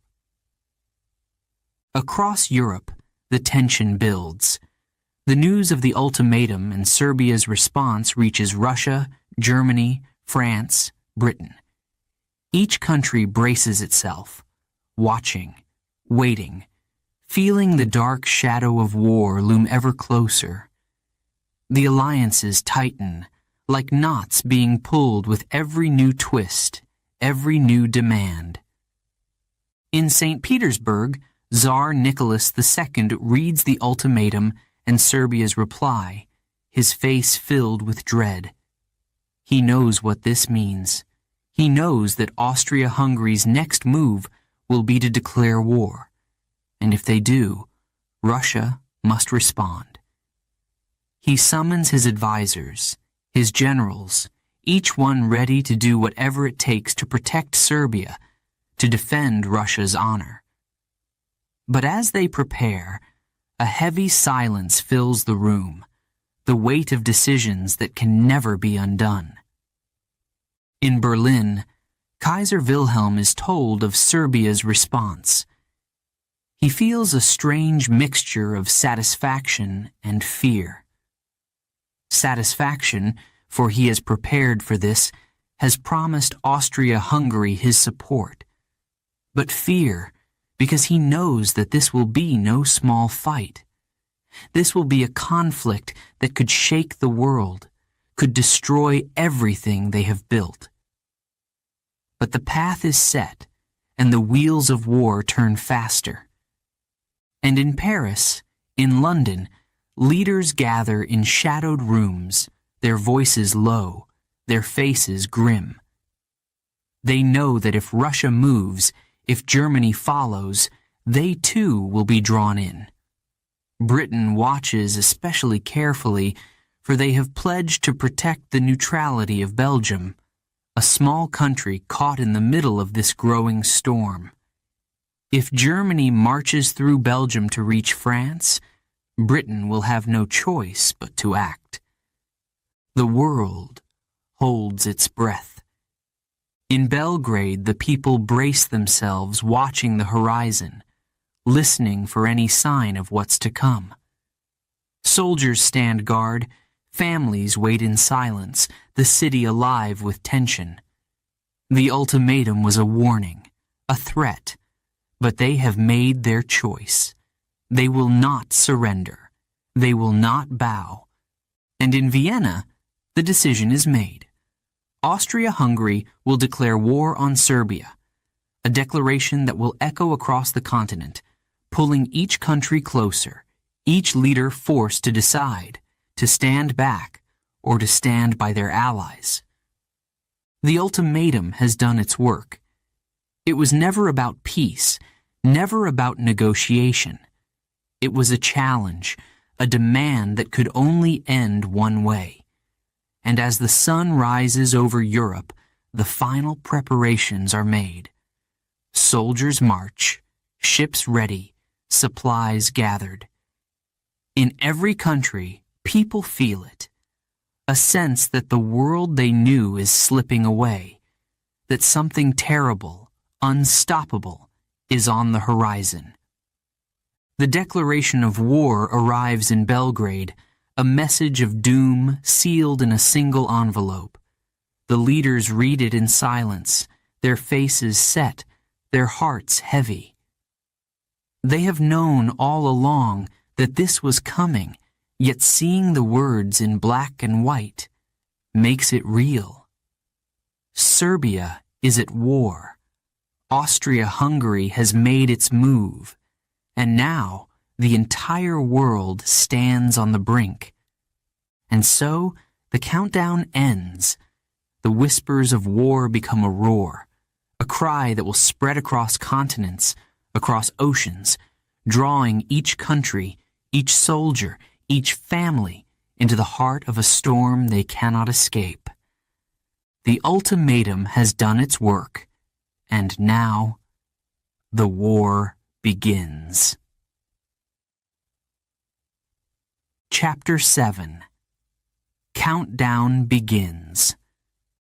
Across Europe, the tension builds. The news of the ultimatum and Serbia's response reaches Russia, Germany, France, Britain. Each country braces itself, watching, waiting, feeling the dark shadow of war loom ever closer. The alliances tighten, like knots being pulled with every new twist, every new demand. In St. Petersburg, Tsar Nicholas II reads the ultimatum and Serbia's reply, his face filled with dread. He knows what this means. He knows that Austria-Hungary's next move will be to declare war. And if they do, Russia must respond. He summons his advisors, his generals, each one ready to do whatever it takes to protect Serbia, to defend Russia's honor. But as they prepare, a heavy silence fills the room, the weight of decisions that can never be undone. In Berlin, Kaiser Wilhelm is told of Serbia's response. He feels a strange mixture of satisfaction and fear. Satisfaction, for he has prepared for this, has promised Austria-Hungary his support. But fear, because he knows that this will be no small fight. This will be a conflict that could shake the world, could destroy everything they have built. But the path is set, and the wheels of war turn faster. And in Paris, in London, leaders gather in shadowed rooms, their voices low, their faces grim. They know that if Russia moves, if Germany follows, they too will be drawn in. Britain watches especially carefully, for they have pledged to protect the neutrality of Belgium, a small country caught in the middle of this growing storm. If Germany marches through Belgium to reach France, Britain will have no choice but to act. The world holds its breath. In Belgrade, the people brace themselves, watching the horizon, listening for any sign of what's to come. Soldiers stand guard, families wait in silence, the city alive with tension. The ultimatum was a warning, a threat, but they have made their choice. They will not surrender. They will not bow. And in Vienna, the decision is made. Austria-Hungary will declare war on Serbia, a declaration that will echo across the continent, pulling each country closer, each leader forced to decide, to stand back, or to stand by their allies. The ultimatum has done its work. It was never about peace, never about negotiation. It was a challenge, a demand that could only end one way. And as the sun rises over Europe, the final preparations are made. Soldiers march, ships ready, supplies gathered. In every country, people feel it, a sense that the world they knew is slipping away, that something terrible, unstoppable, is on the horizon. The declaration of war arrives in Belgrade, a message of doom sealed in a single envelope. The leaders read it in silence, their faces set, their hearts heavy. They have known all along that this was coming, yet seeing the words in black and white makes it real. Serbia is at war. Austria-Hungary has made its move, and now the entire world stands on the brink. And so the countdown ends. The whispers of war become a roar, a cry that will spread across continents, across oceans, drawing each country, each soldier, each family into the heart of a storm they cannot escape. The ultimatum has done its work, and now the war begins. Chapter 7. Countdown begins.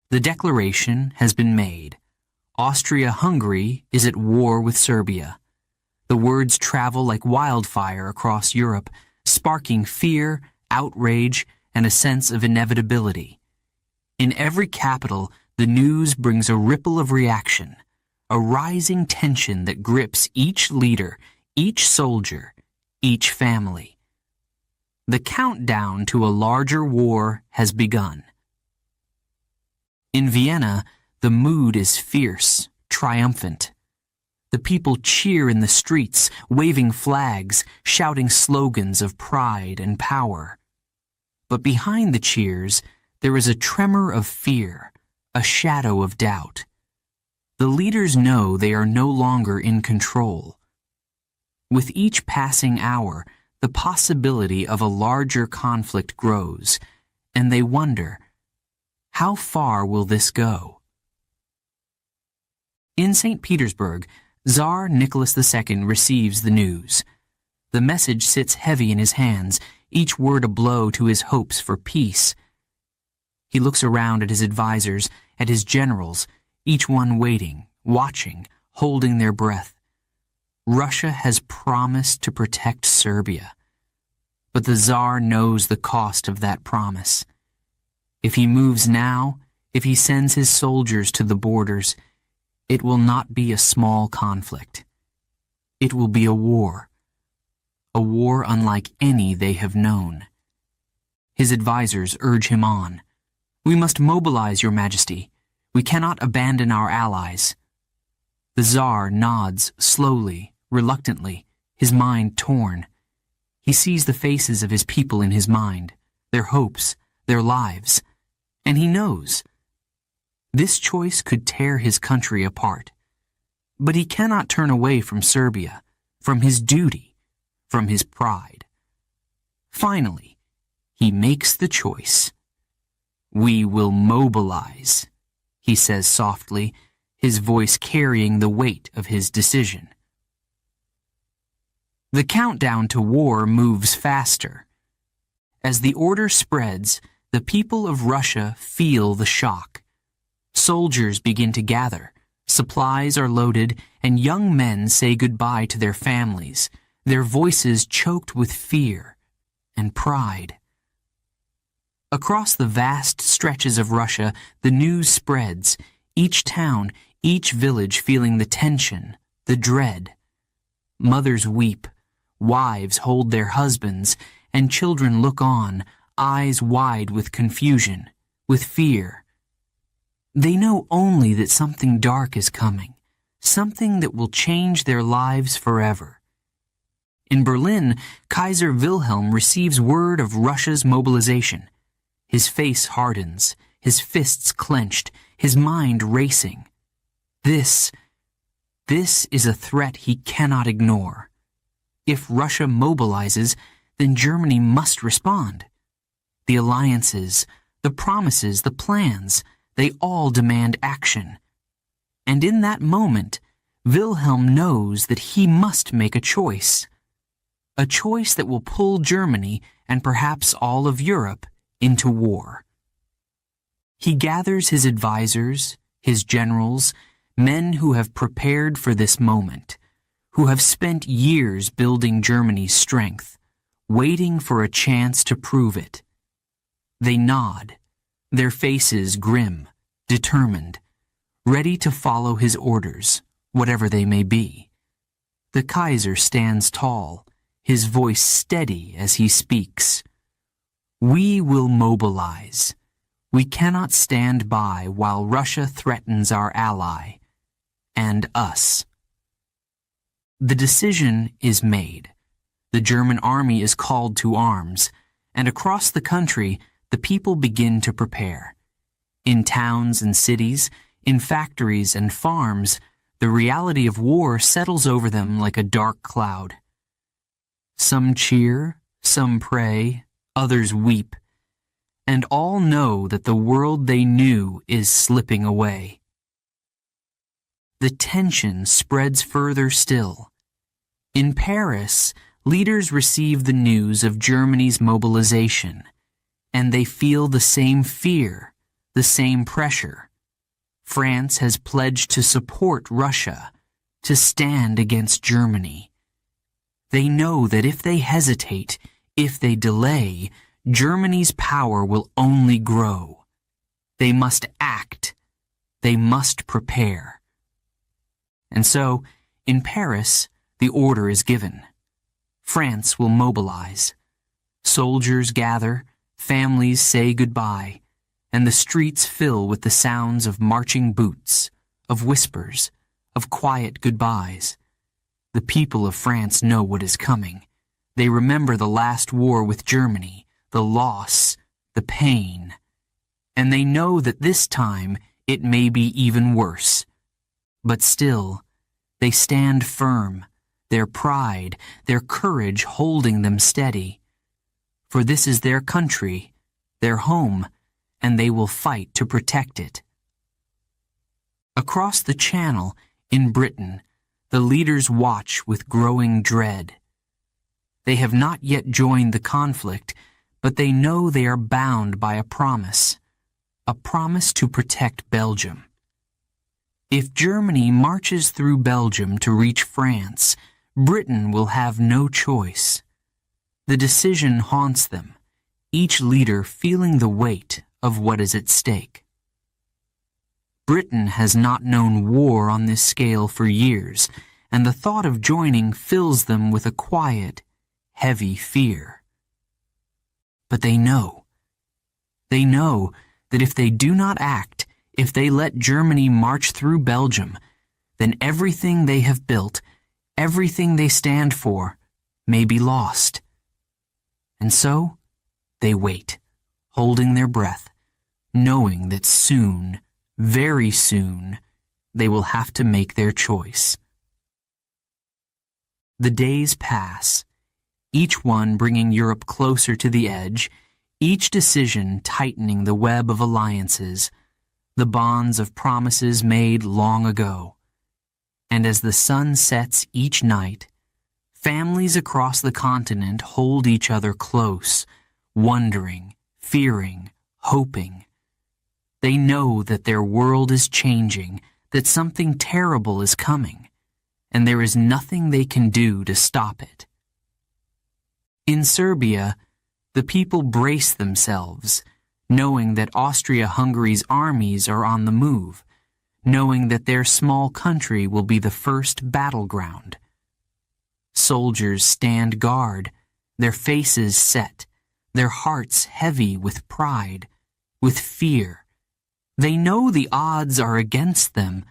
The declaration has been made. Austria-Hungary is at war with Serbia. The words travel like wildfire across Europe, sparking fear, outrage, and a sense of inevitability. In every capital, the news brings a ripple of reaction, a rising tension that grips each leader, each soldier, each family. The countdown to a larger war has begun. In Vienna, the mood is fierce, triumphant. The people cheer in the streets, waving flags, shouting slogans of pride and power. But behind the cheers, there is a tremor of fear, a shadow of doubt. The leaders know they are no longer in control. With each passing hour, the possibility of a larger conflict grows, and they wonder, how far will this go? In St. Petersburg, Tsar Nicholas II receives the news. The message sits heavy in his hands, each word a blow to his hopes for peace. He looks around at his advisers, at his generals, each one waiting, watching, holding their breath. Russia has promised to protect Serbia. But the Tsar knows the cost of that promise. If he moves now, if he sends his soldiers to the borders, it will not be a small conflict. It will be a war. a war unlike any they have known. His advisers urge him on. "We must mobilize, Your Majesty. We cannot abandon our allies." The Tsar nods slowly, reluctantly, his mind torn. He sees the faces of his people in his mind, their hopes, their lives, and he knows. This choice could tear his country apart. But he cannot turn away from Serbia, from his duty, from his pride. Finally, he makes the choice. "We will mobilize," he says softly, his voice carrying the weight of his decision. The countdown to war moves faster. As the order spreads, the people of Russia feel the shock. Soldiers begin to gather, supplies are loaded, and young men say goodbye to their families, their voices choked with fear and pride. Across the vast stretches of Russia, the news spreads, each town, each village feeling the tension, the dread. Mothers weep, wives hold their husbands, and children look on, eyes wide with confusion, with fear. They know only that something dark is coming, something that will change their lives forever. In Berlin, Kaiser Wilhelm receives word of Russia's mobilization. His face hardens, his fists clenched, his mind racing. This is a threat he cannot ignore. If Russia mobilizes, then Germany must respond. The alliances, the promises, the plans, they all demand action. And in that moment, Wilhelm knows that he must make a choice. A choice that will pull Germany, and perhaps all of Europe, into war. He gathers his advisors, his generals, men who have prepared for this moment, who have spent years building Germany's strength, waiting for a chance to prove it. They nod, their faces grim, determined, ready to follow his orders, whatever they may be. The Kaiser stands tall, his voice steady as he speaks. "We will mobilize. We cannot stand by while Russia threatens our ally, and us." The decision is made. The German army is called to arms, and across the country, the people begin to prepare. In towns and cities, in factories and farms, the reality of war settles over them like a dark cloud. Some cheer, some pray, others weep, and all know that the world they knew is slipping away. The tension spreads further still. In Paris, leaders receive the news of Germany's mobilization, and they feel the same fear, the same pressure. France has pledged to support Russia, to stand against Germany. They know that if they hesitate, if they delay, Germany's power will only grow. They must act. They must prepare. And so, in Paris, the order is given. France will mobilize. Soldiers gather, families say goodbye, and the streets fill with the sounds of marching boots, of whispers, of quiet goodbyes. The people of France know what is coming. They remember the last war with Germany, the loss, the pain. And they know that this time it may be even worse. But still, they stand firm, their pride, their courage holding them steady. For this is their country, their home, and they will fight to protect it. Across the Channel, in Britain, the leaders watch with growing dread. They have not yet joined the conflict, but they know they are bound by a promise to protect Belgium. If Germany marches through Belgium to reach France, Britain will have no choice. The decision haunts them, each leader feeling the weight of what is at stake. Britain has not known war on this scale for years, and the thought of joining fills them with a quiet, heavy fear. But they know that if they do not act, if they let Germany march through Belgium, then everything they have built, everything they stand for, may be lost. And so, they wait, holding their breath, knowing that soon, very soon, they will have to make their choice. The days pass, each one bringing Europe closer to the edge, each decision tightening the web of alliances, the bonds of promises made long ago. And as the sun sets each night, families across the continent hold each other close, wondering, fearing, hoping. They know that their world is changing, that something terrible is coming, and there is nothing they can do to stop it. In Serbia, the people brace themselves, knowing that Austria-Hungary's armies are on the move, knowing that their small country will be the first battleground. Soldiers stand guard, their faces set, their hearts heavy with pride, with fear. They know the odds are against them,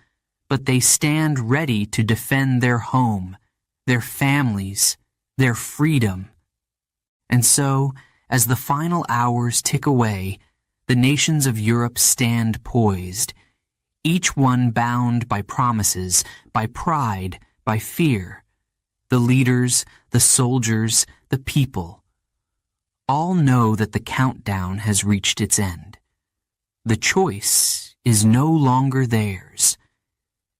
but they stand ready to defend their home, their families, their freedom. And so, as the final hours tick away, the nations of Europe stand poised, each one bound by promises, by pride, by fear. The leaders, the soldiers, the people, all know that the countdown has reached its end. The choice is no longer theirs.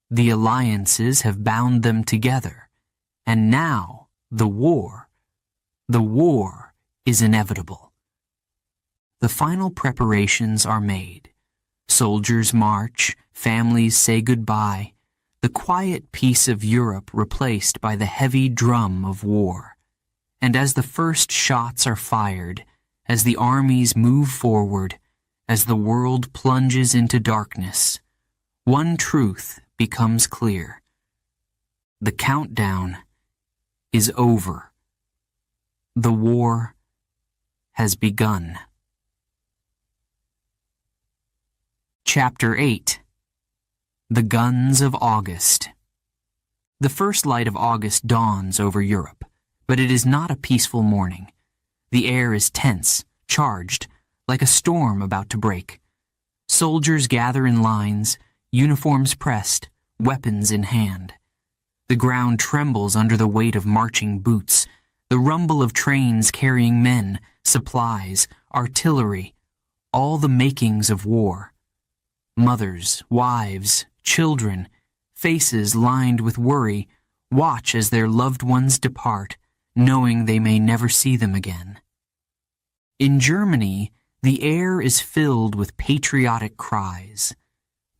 The alliances have bound them together, and now the war is inevitable. The final preparations are made. Soldiers march, families say goodbye, the quiet peace of Europe replaced by the heavy drum of war. And as the first shots are fired, as the armies move forward, as the world plunges into darkness, one truth becomes clear. The countdown is over. The war has begun. Chapter 8. The Guns of August. The first light of August dawns over Europe, but it is not a peaceful morning. The air is tense, charged, like a storm about to break. Soldiers gather in lines, uniforms pressed, weapons in hand. The ground trembles under the weight of marching boots, the rumble of trains carrying men, supplies, artillery, all the makings of war. Mothers, wives, children, faces lined with worry, watch as their loved ones depart, knowing they may never see them again. In Germany, the air is filled with patriotic cries.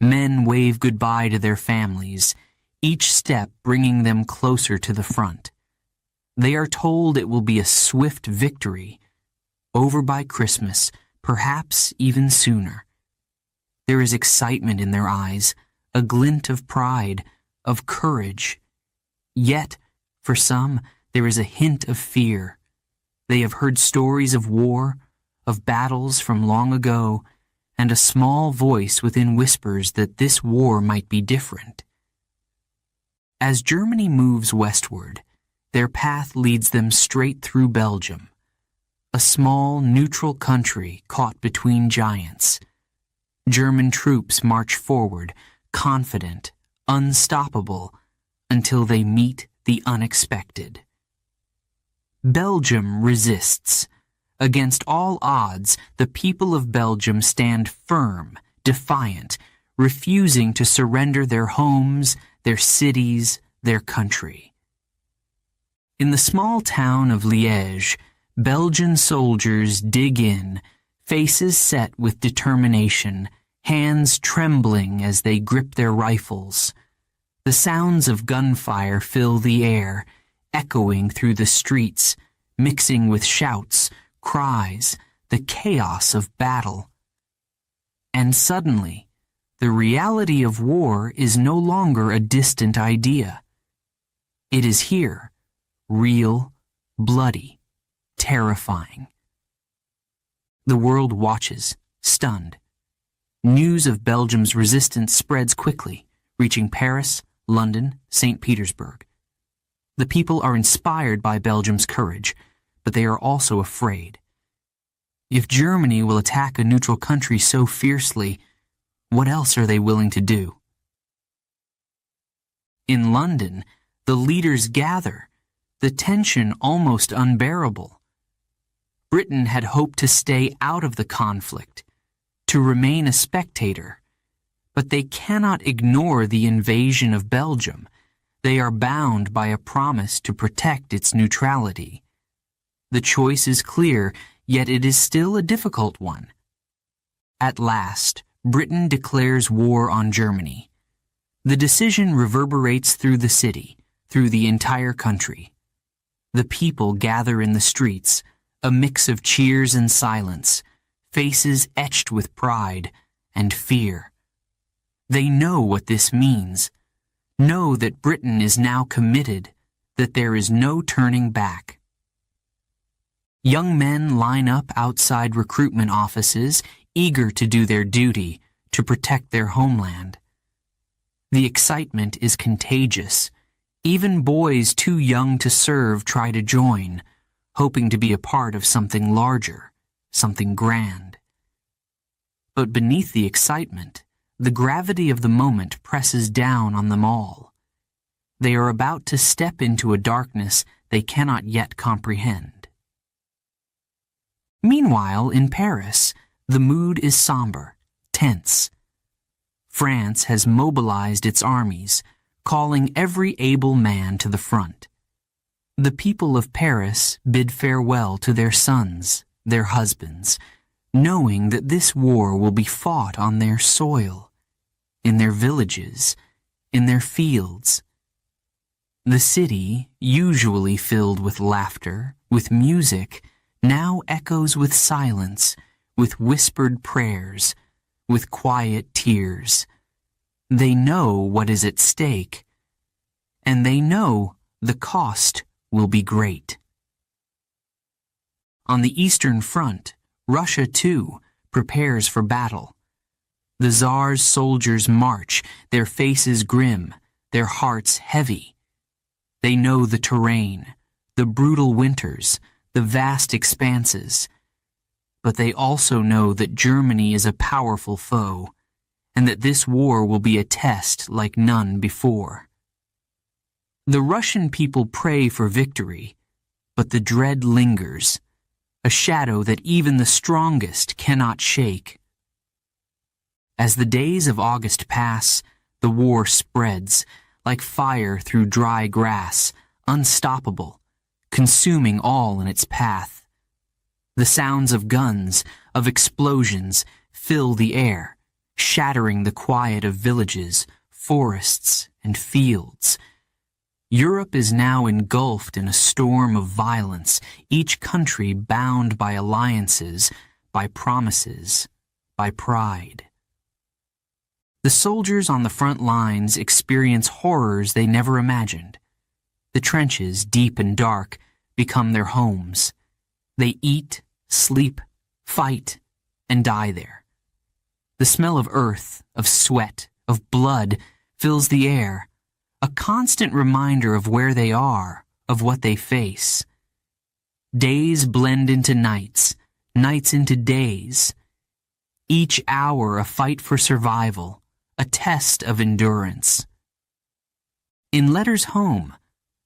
Men wave goodbye to their families, each step bringing them closer to the front. They are told it will be a swift victory, over by Christmas, perhaps even sooner. There is excitement in their eyes, a glint of pride, of courage. Yet, for some, there is a hint of fear. They have heard stories of war, of battles from long ago, and a small voice within whispers that this war might be different. As Germany moves westward, their path leads them straight through Belgium, a small, neutral country caught between giants. German troops march forward, confident, unstoppable, until they meet the unexpected. Belgium resists. Against all odds, the people of Belgium stand firm, defiant, refusing to surrender their homes, their cities, their country. In the small town of Liège, Belgian soldiers dig in, faces set with determination, hands trembling as they grip their rifles. The sounds of gunfire fill the air, echoing through the streets, mixing with shouts, cries, the chaos of battle. And suddenly, the reality of war is no longer a distant idea. It is here, real, bloody. terrifying. The world watches, stunned. News of Belgium's resistance spreads quickly, reaching Paris, London, St. Petersburg. The people are inspired by Belgium's courage, but they are also afraid. If Germany will attack a neutral country so fiercely, what else are they willing to do? In London, the leaders gather, the tension almost unbearable. Britain had hoped to stay out of the conflict, to remain a spectator, but they cannot ignore the invasion of Belgium. They are bound by a promise to protect its neutrality. The choice is clear, yet it is still a difficult one. At last, Britain declares war on Germany. The decision reverberates through the city, through the entire country. The people gather in the streets, a mix of cheers and silence, faces etched with pride and fear. They know what this means, know that Britain is now committed, that there is no turning back. Young men line up outside recruitment offices, eager to do their duty, to protect their homeland. The excitement is contagious. Even boys too young to serve try to join, hoping to be a part of something larger, something grand. But beneath the excitement, the gravity of the moment presses down on them all. They are about to step into a darkness they cannot yet comprehend. Meanwhile, in Paris, the mood is somber, tense. France has mobilized its armies, calling every able man to the front. The people of Paris bid farewell to their sons, their husbands, knowing that this war will be fought on their soil, in their villages, in their fields. The city, usually filled with laughter, with music, now echoes with silence, with whispered prayers, with quiet tears. They know what is at stake, and they know the cost will be great. On the Eastern Front, Russia, too, prepares for battle. The Tsar's soldiers march, their faces grim, their hearts heavy. They know the terrain, the brutal winters, the vast expanses. But they also know that Germany is a powerful foe, and that this war will be a test like none before. The Russian people pray for victory, but the dread lingers, a shadow that even the strongest cannot shake. As the days of August pass, the war spreads, like fire through dry grass, unstoppable, consuming all in its path. The sounds of guns, of explosions, fill the air, shattering the quiet of villages, forests, and fields. Europe is now engulfed in a storm of violence, each country bound by alliances, by promises, by pride. The soldiers on the front lines experience horrors they never imagined. The trenches, deep and dark, become their homes. They eat, sleep, fight, and die there. The smell of earth, of sweat, of blood fills the air, a constant reminder of where they are, of what they face. Days blend into nights, nights into days. Each hour a fight for survival, a test of endurance. In letters home,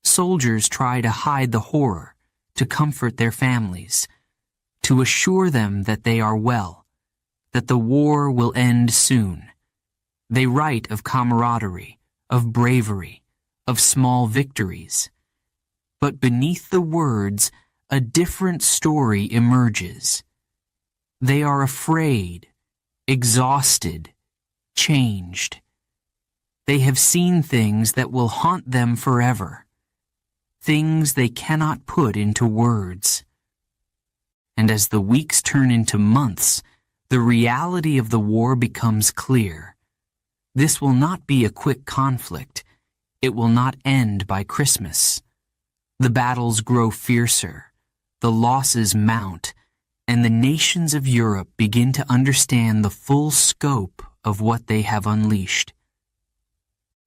soldiers try to hide the horror, to comfort their families, to assure them that they are well, that the war will end soon. They write of camaraderie, of bravery, of small victories. But beneath the words, a different story emerges. They are afraid, exhausted, changed. They have seen things that will haunt them forever, things they cannot put into words. And as the weeks turn into months, the reality of the war becomes clear. This will not be a quick conflict. It will not end by Christmas. The battles grow fiercer. the losses mount, and the nations of Europe begin to understand the full scope of what they have unleashed.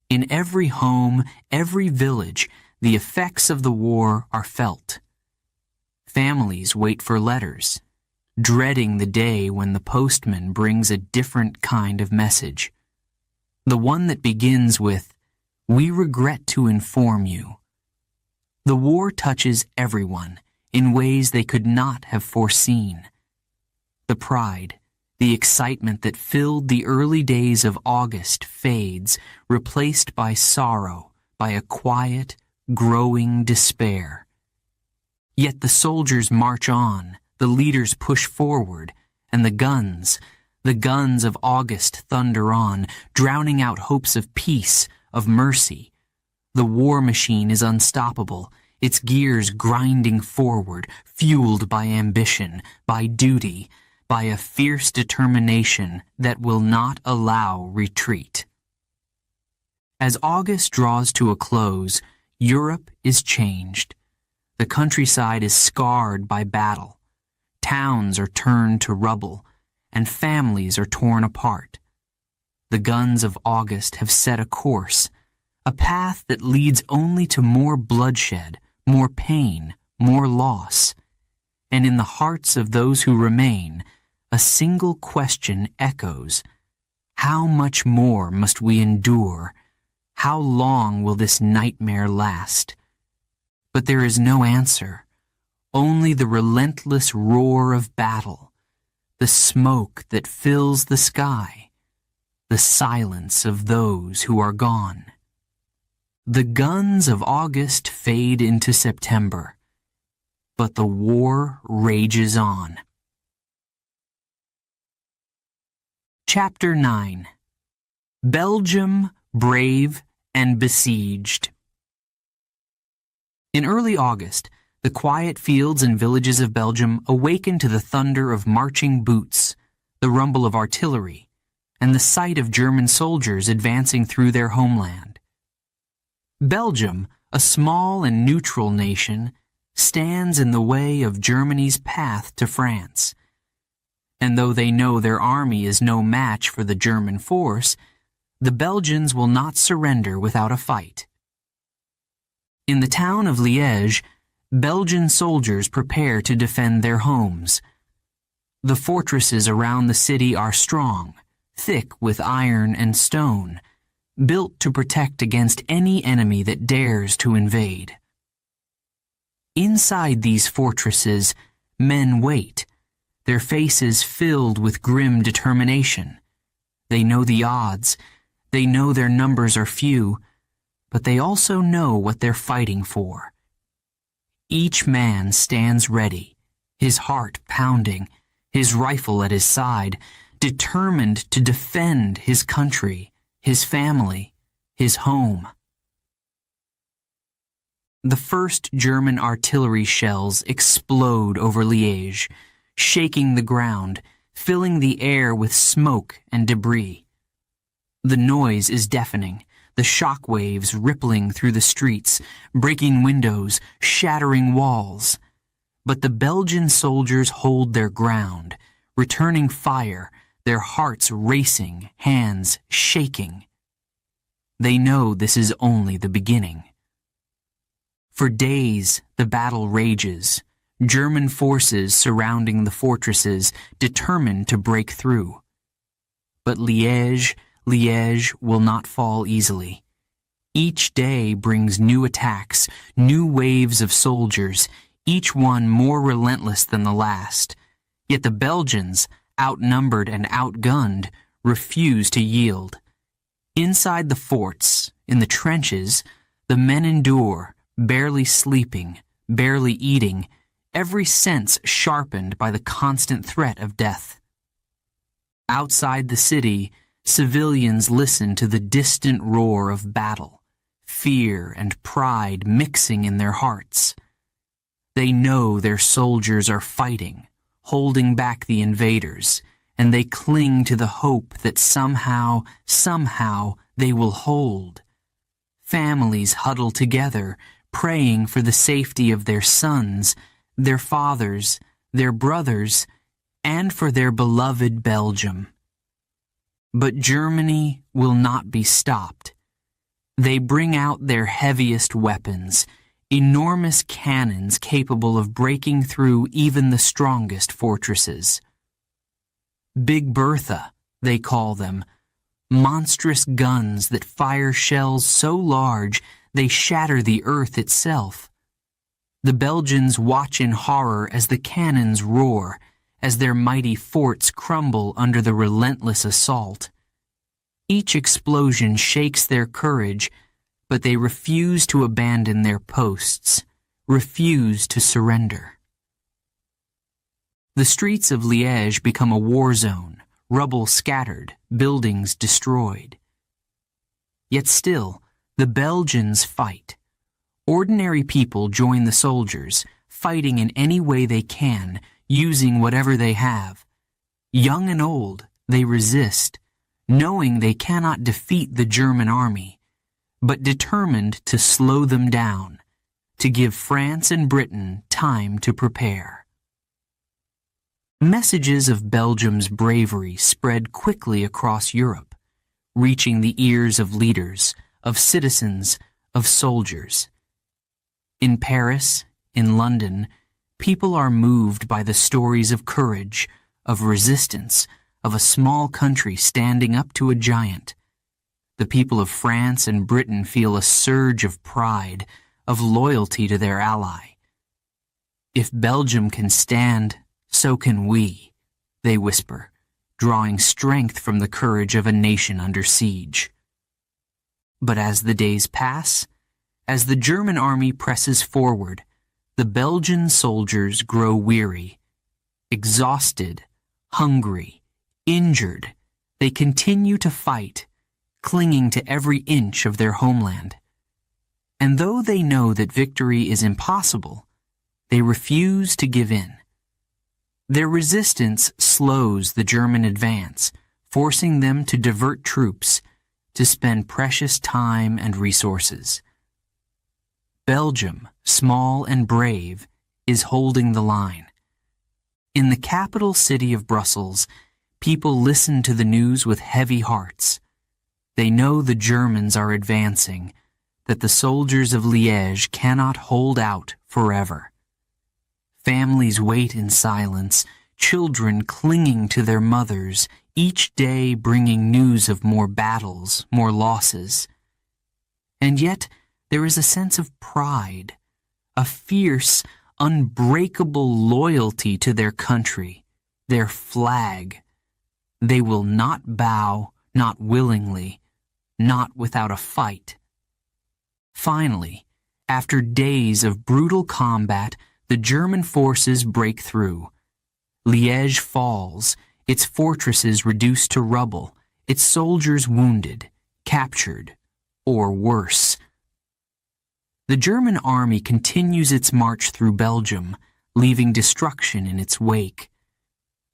In every home, every village, the effects of the war are felt. Families wait for letters, dreading the day when the postman brings a different kind of message. The one that begins with, "We regret to inform you." The war touches everyone in ways they could not have foreseen. The pride, the excitement that filled the early days of August fades, replaced by sorrow, by a quiet, growing despair. Yet the soldiers march on, the leaders push forward, and the guns of August thunder on, drowning out hopes of peace, of mercy. The war machine is unstoppable, its gears grinding forward, fueled by ambition, by duty, by a fierce determination that will not allow retreat. As August draws to a close, Europe is changed. The countryside is scarred by battle. Towns are turned to rubble, and families are torn apart. The guns of August have set a course, a path that leads only to more bloodshed, more pain, more loss. And in the hearts of those who remain, a single question echoes: how much more must we endure? How long will this nightmare last? But there is no answer, only the relentless roar of battle, the smoke that fills the sky, the silence of those who are gone. The guns of August fade into September, but the war rages on. Chapter 9. Belgium, Brave and Besieged. In early August, the quiet fields and villages of Belgium awaken to the thunder of marching boots, the rumble of artillery, and the sight of German soldiers advancing through their homeland. Belgium, a small and neutral nation, stands in the way of Germany's path to France. And though they know their army is no match for the German force, the Belgians will not surrender without a fight. In the town of Liège, Belgian soldiers prepare to defend their homes. The fortresses around the city are strong, thick with iron and stone, built to protect against any enemy that dares to invade. Inside these fortresses, men wait, their faces filled with grim determination. They know the odds, they know their numbers are few, but they also know what they're fighting for. Each man stands ready, his heart pounding, his rifle at his side, determined to defend his country, his family, his home. The first German artillery shells explode over Liège, shaking the ground, filling the air with smoke and debris. The noise is deafening, the shock waves rippling through the streets, breaking windows, shattering walls. But the Belgian soldiers hold their ground, returning fire, their hearts racing, hands shaking. They know this is only the beginning. For days, the battle rages, German forces surrounding the fortresses, determined to break through. But Liège will not fall easily. Each day brings new attacks, new waves of soldiers, each one more relentless than the last. Yet the Belgians, outnumbered and outgunned, refuse to yield. Inside the forts, in the trenches, the men endure, barely sleeping, barely eating, every sense sharpened by the constant threat of death. Outside the city, civilians listen to the distant roar of battle, fear and pride mixing in their hearts. They know their soldiers are fighting, holding back the invaders, and they cling to the hope that somehow they will hold. Families huddle together, praying for the safety of their sons, their fathers, their brothers, and for their beloved Belgium. But Germany will not be stopped. They bring out their heaviest weapons, enormous cannons capable of breaking through even the strongest fortresses. Big Bertha, they call them, monstrous guns that fire shells so large they shatter the earth itself. The Belgians watch in horror as the cannons roar, as their mighty forts crumble under the relentless assault. Each explosion shakes their courage, but they refuse to abandon their posts, refuse to surrender. The streets of Liège become a war zone, rubble scattered, buildings destroyed. Yet still, the Belgians fight. Ordinary people join the soldiers, fighting in any way they can, using whatever they have. Young and old, they resist, knowing they cannot defeat the German army, but determined to slow them down, to give France and Britain time to prepare. Messages of Belgium's bravery spread quickly across Europe, reaching the ears of leaders, of citizens, of soldiers. In Paris, in London, people are moved by the stories of courage, of resistance, of a small country standing up to a giant. The people of France and Britain feel a surge of pride, of loyalty to their ally. If Belgium can stand, so can we, they whisper, drawing strength from the courage of a nation under siege. But as the days pass, as the German army presses forward, the Belgian soldiers grow weary. Exhausted, hungry, injured, they continue to fight, clinging to every inch of their homeland. And though they know that victory is impossible, they refuse to give in. Their resistance slows the German advance, forcing them to divert troops, to spend precious time and resources. Belgium, small and brave, is holding the line. In the capital city of Brussels, people listen to the news with heavy hearts. They know the Germans are advancing, that the soldiers of Liège cannot hold out forever. Families wait in silence, children clinging to their mothers, each day bringing news of more battles, more losses. And yet, there is a sense of pride, a fierce, unbreakable loyalty to their country, their flag. They will not bow, not willingly, not without a fight. Finally, after days of brutal combat, the German forces break through. Liège falls, its fortresses reduced to rubble, its soldiers wounded, captured, or worse. The German army continues its march through Belgium, leaving destruction in its wake.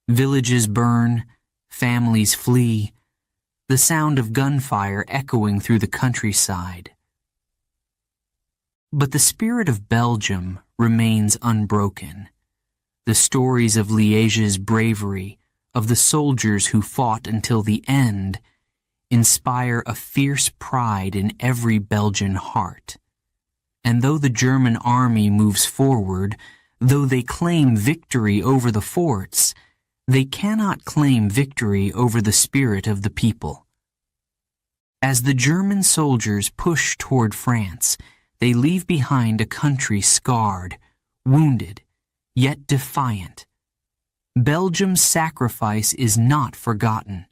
Villages burn, families flee, the sound of gunfire echoing through the countryside. But the spirit of Belgium remains unbroken. The stories of Liège's bravery, of the soldiers who fought until the end, inspire a fierce pride in every Belgian heart. And though the German army moves forward, though they claim victory over the forts, they cannot claim victory over the spirit of the people. As the German soldiers push toward France, they leave behind a country scarred, wounded, yet defiant. Belgium's sacrifice is not forgotten.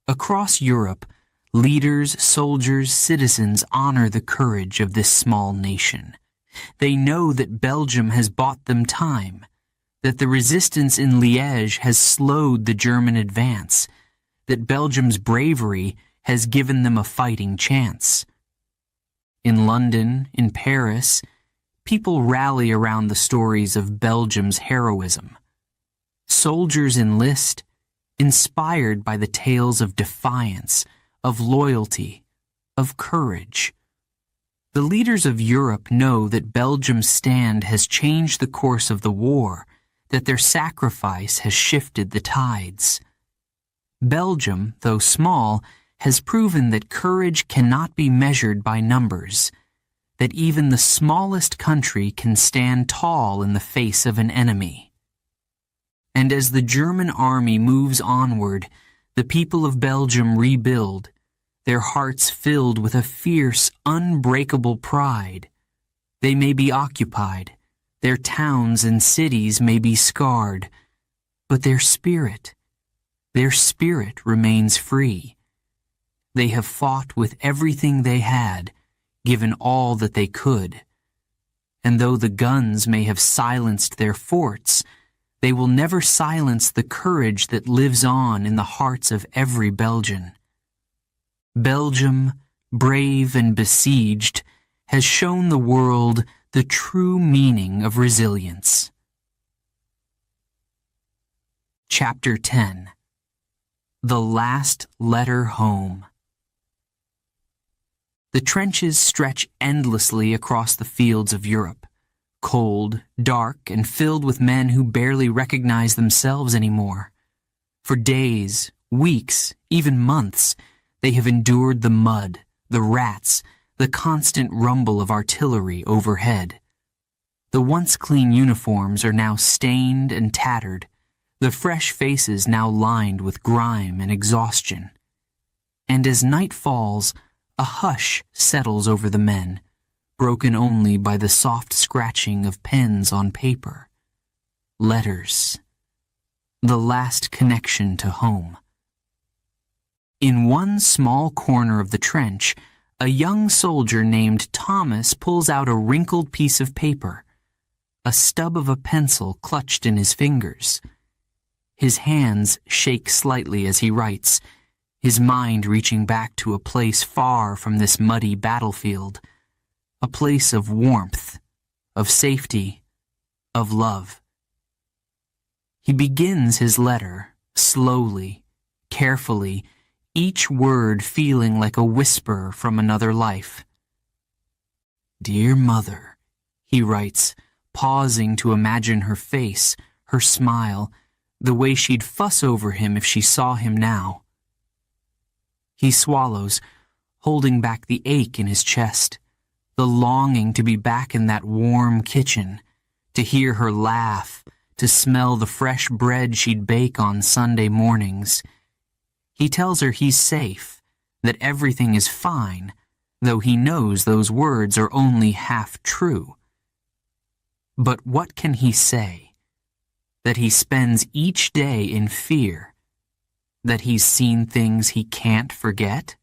Across Europe, leaders, soldiers, citizens honor the courage of this small nation. They know that Belgium has bought them time, that the resistance in Liège has slowed the German advance, that Belgium's bravery has given them a fighting chance. In London, in Paris, people rally around the stories of Belgium's heroism. Soldiers enlist, inspired by the tales of defiance, of loyalty, of courage. The leaders of Europe know that Belgium's stand has changed the course of the war, that their sacrifice has shifted the tides. Belgium, though small, has proven that courage cannot be measured by numbers, that even the smallest country can stand tall in the face of an enemy. And as the German army moves onward, the people of Belgium rebuild, their hearts filled with a fierce, unbreakable pride. They may be occupied, their towns and cities may be scarred, but their spirit remains free. They have fought with everything they had, given all that they could. And though the guns may have silenced their forts, they will never silence the courage that lives on in the hearts of every Belgian. Belgium, brave and besieged, has shown the world the true meaning of resilience. Chapter 10. The Last Letter Home. The trenches stretch endlessly across the fields of Europe, cold, dark, and filled with men who barely recognize themselves anymore. For days, weeks, even months, they have endured the mud, the rats, the constant rumble of artillery overhead. The once clean uniforms are now stained and tattered, the fresh faces now lined with grime and exhaustion. And as night falls, a hush settles over the men, broken only by the soft scratching of pens on paper. Letters. The last connection to home. In one small corner of the trench, a young soldier named Thomas pulls out a wrinkled piece of paper, a stub of a pencil clutched in his fingers. His hands shake slightly as he writes, his mind reaching back to a place far from this muddy battlefield, a place of warmth, of safety, of love. He begins his letter, slowly, carefully, each word feeling like a whisper from another life. "Dear Mother," he writes, pausing to imagine her face, her smile, the way she'd fuss over him if she saw him now. He swallows, holding back the ache in his chest, the longing to be back in that warm kitchen, to hear her laugh, to smell the fresh bread she'd bake on Sunday mornings. He tells her he's safe, that everything is fine, though he knows those words are only half true. But what can he say? That he spends each day in fear? That he's seen things he can't forget?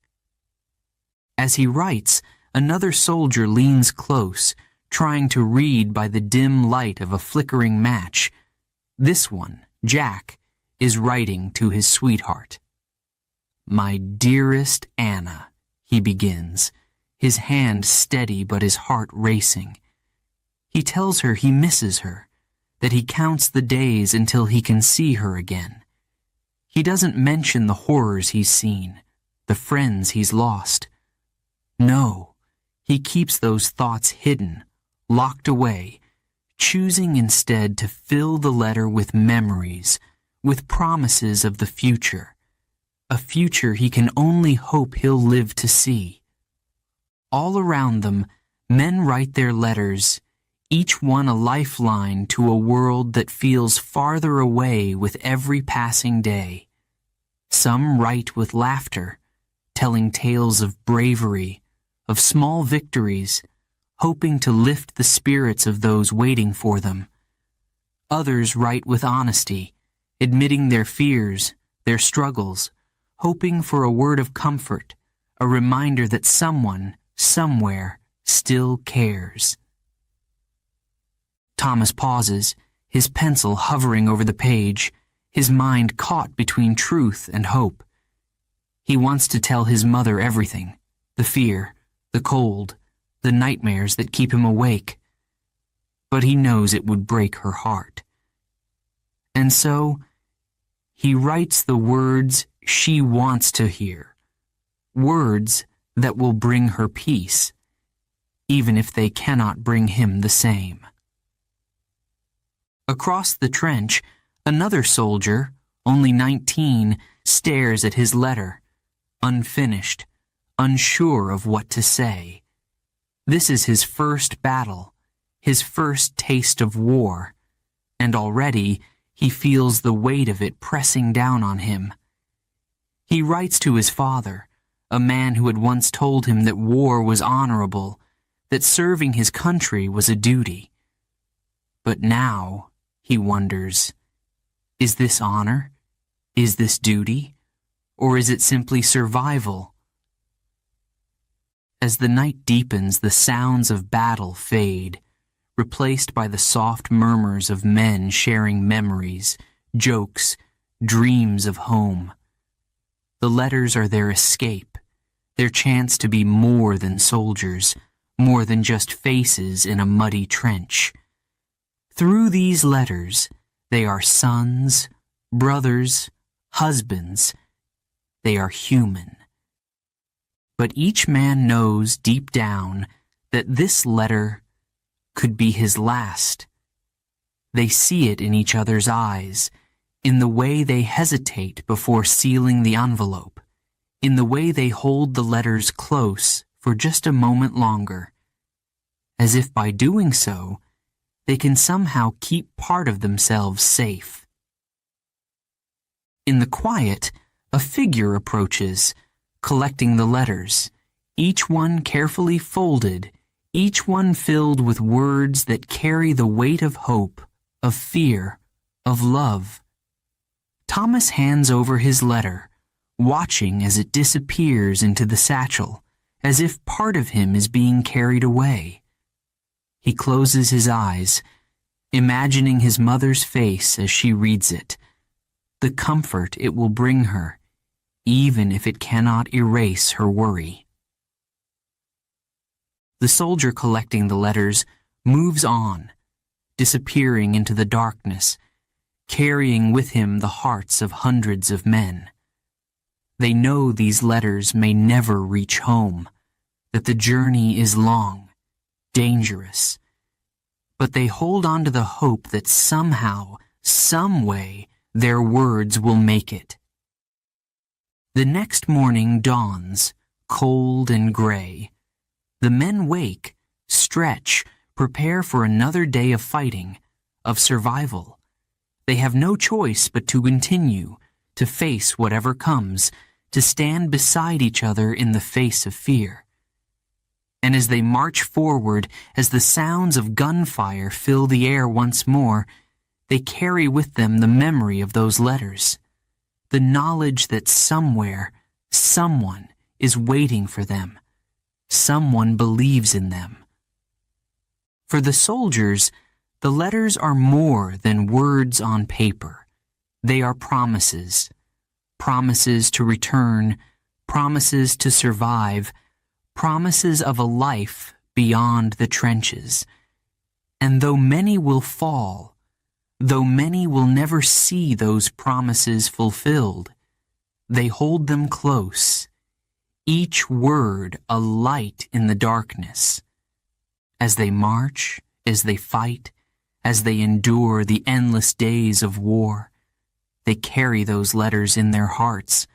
As he writes, another soldier leans close, trying to read by the dim light of a flickering match. This one, Jack, is writing to his sweetheart. "My dearest Anna," he begins, his hand steady but his heart racing. He tells her he misses her, that he counts the days until he can see her again. He doesn't mention the horrors he's seen, the friends he's lost. No, he keeps those thoughts hidden, locked away, choosing instead to fill the letter with memories, with promises of the future, a future he can only hope he'll live to see. All around them, men write their letters, each one a lifeline to a world that feels farther away with every passing day. Some write with laughter, telling tales of bravery, of small victories, hoping to lift the spirits of those waiting for them. Others write with honesty, admitting their fears, their struggles, hoping for a word of comfort, a reminder that someone, somewhere, still cares. Thomas pauses, his pencil hovering over the page, his mind caught between truth and hope. He wants to tell his mother everything, the fear, the cold, the nightmares that keep him awake. But he knows it would break her heart. And so, he writes the words she wants to hear, words that will bring her peace. even if they cannot bring him the same. Across the trench, another soldier, only 19, stares at his letter, unfinished, unsure of what to say. This is his first battle, his first taste of war, and already he feels the weight of it pressing down on him. He writes to his father, a man who had once told him that war was honorable, that serving his country was a duty. But now, he wonders, is this honor? Is this duty? Or is it simply survival? As the night deepens, the sounds of battle fade, replaced by the soft murmurs of men sharing memories, jokes, dreams of home. The letters are their escape, their chance to be more than soldiers, more than just faces in a muddy trench. Through these letters, they are sons, brothers, husbands. They are human. But each man knows deep down that this letter could be his last. They see it in each other's eyes, in the way they hesitate before sealing the envelope, in the way they hold the letters close for just a moment longer, as if by doing so, they can somehow keep part of themselves safe. In the quiet, a figure approaches, collecting the letters, each one carefully folded, each one filled with words that carry the weight of hope, of fear, of love. Thomas hands over his letter, watching as it disappears into the satchel, as if part of him is being carried away. He closes his eyes, imagining his mother's face as she reads it, the comfort it will bring her, even if it cannot erase her worry. The soldier collecting the letters moves on, disappearing into the darkness, carrying with him the hearts of hundreds of men. They know these letters may never reach home, that the journey is long, dangerous, but they hold on to the hope that somehow, some way, their words will make it. The next morning dawns, cold and gray. The men wake, stretch, prepare for another day of fighting, of survival. They have no choice but to continue, to face whatever comes, to stand beside each other in the face of fear. And as they march forward, as the sounds of gunfire fill the air once more, they carry with them the memory of those letters, the knowledge that somewhere, someone is waiting for them, someone believes in them. For the soldiers, the letters are more than words on paper. They are promises, promises to return, promises to survive, promises of a life beyond the trenches. And though many will fall, though many will never see those promises fulfilled, they hold them close, each word a light in the darkness. As they march, as they fight, as they endure the endless days of war, they carry those letters in their hearts,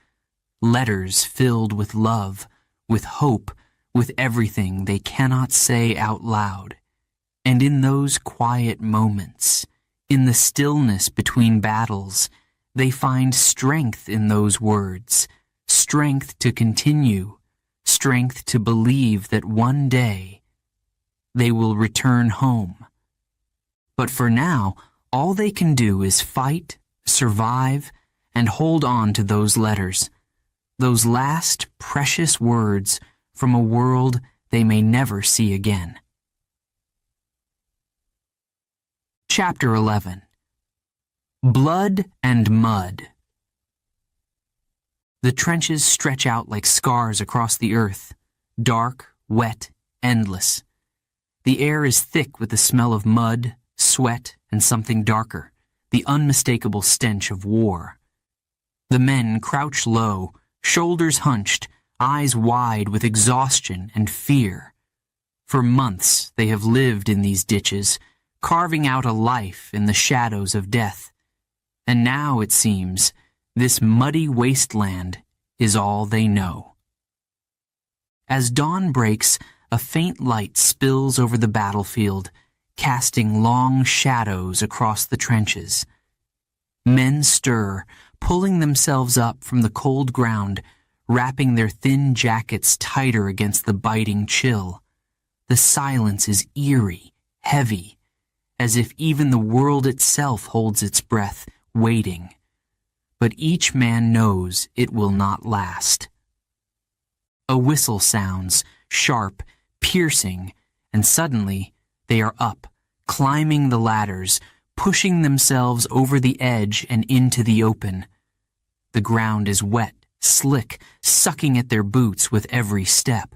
letters filled with love, with hope, with everything they cannot say out loud. And in those quiet moments, in the stillness between battles, they find strength in those words, strength to continue, strength to believe that one day they will return home. But for now, all they can do is fight, survive, and hold on to those letters, those last precious words from a world they may never see again. Chapter 11. Blood and Mud. The trenches stretch out like scars across the earth, dark, wet, endless. The air is thick with the smell of mud, sweat, and something darker, the unmistakable stench of war. The men crouch low, shoulders hunched, eyes wide with exhaustion and fear. For months they have lived in these ditches, carving out a life in the shadows of death. And now, it seems, this muddy wasteland is all they know. As dawn breaks, a faint light spills over the battlefield, casting long shadows across the trenches. Men stir, pulling themselves up from the cold ground, wrapping their thin jackets tighter against the biting chill. The silence is eerie, heavy, as if even the world itself holds its breath, waiting. But each man knows it will not last. A whistle sounds, sharp, piercing, and suddenly they are up, climbing the ladders, pushing themselves over the edge and into the open. The ground is wet, slick, sucking at their boots with every step.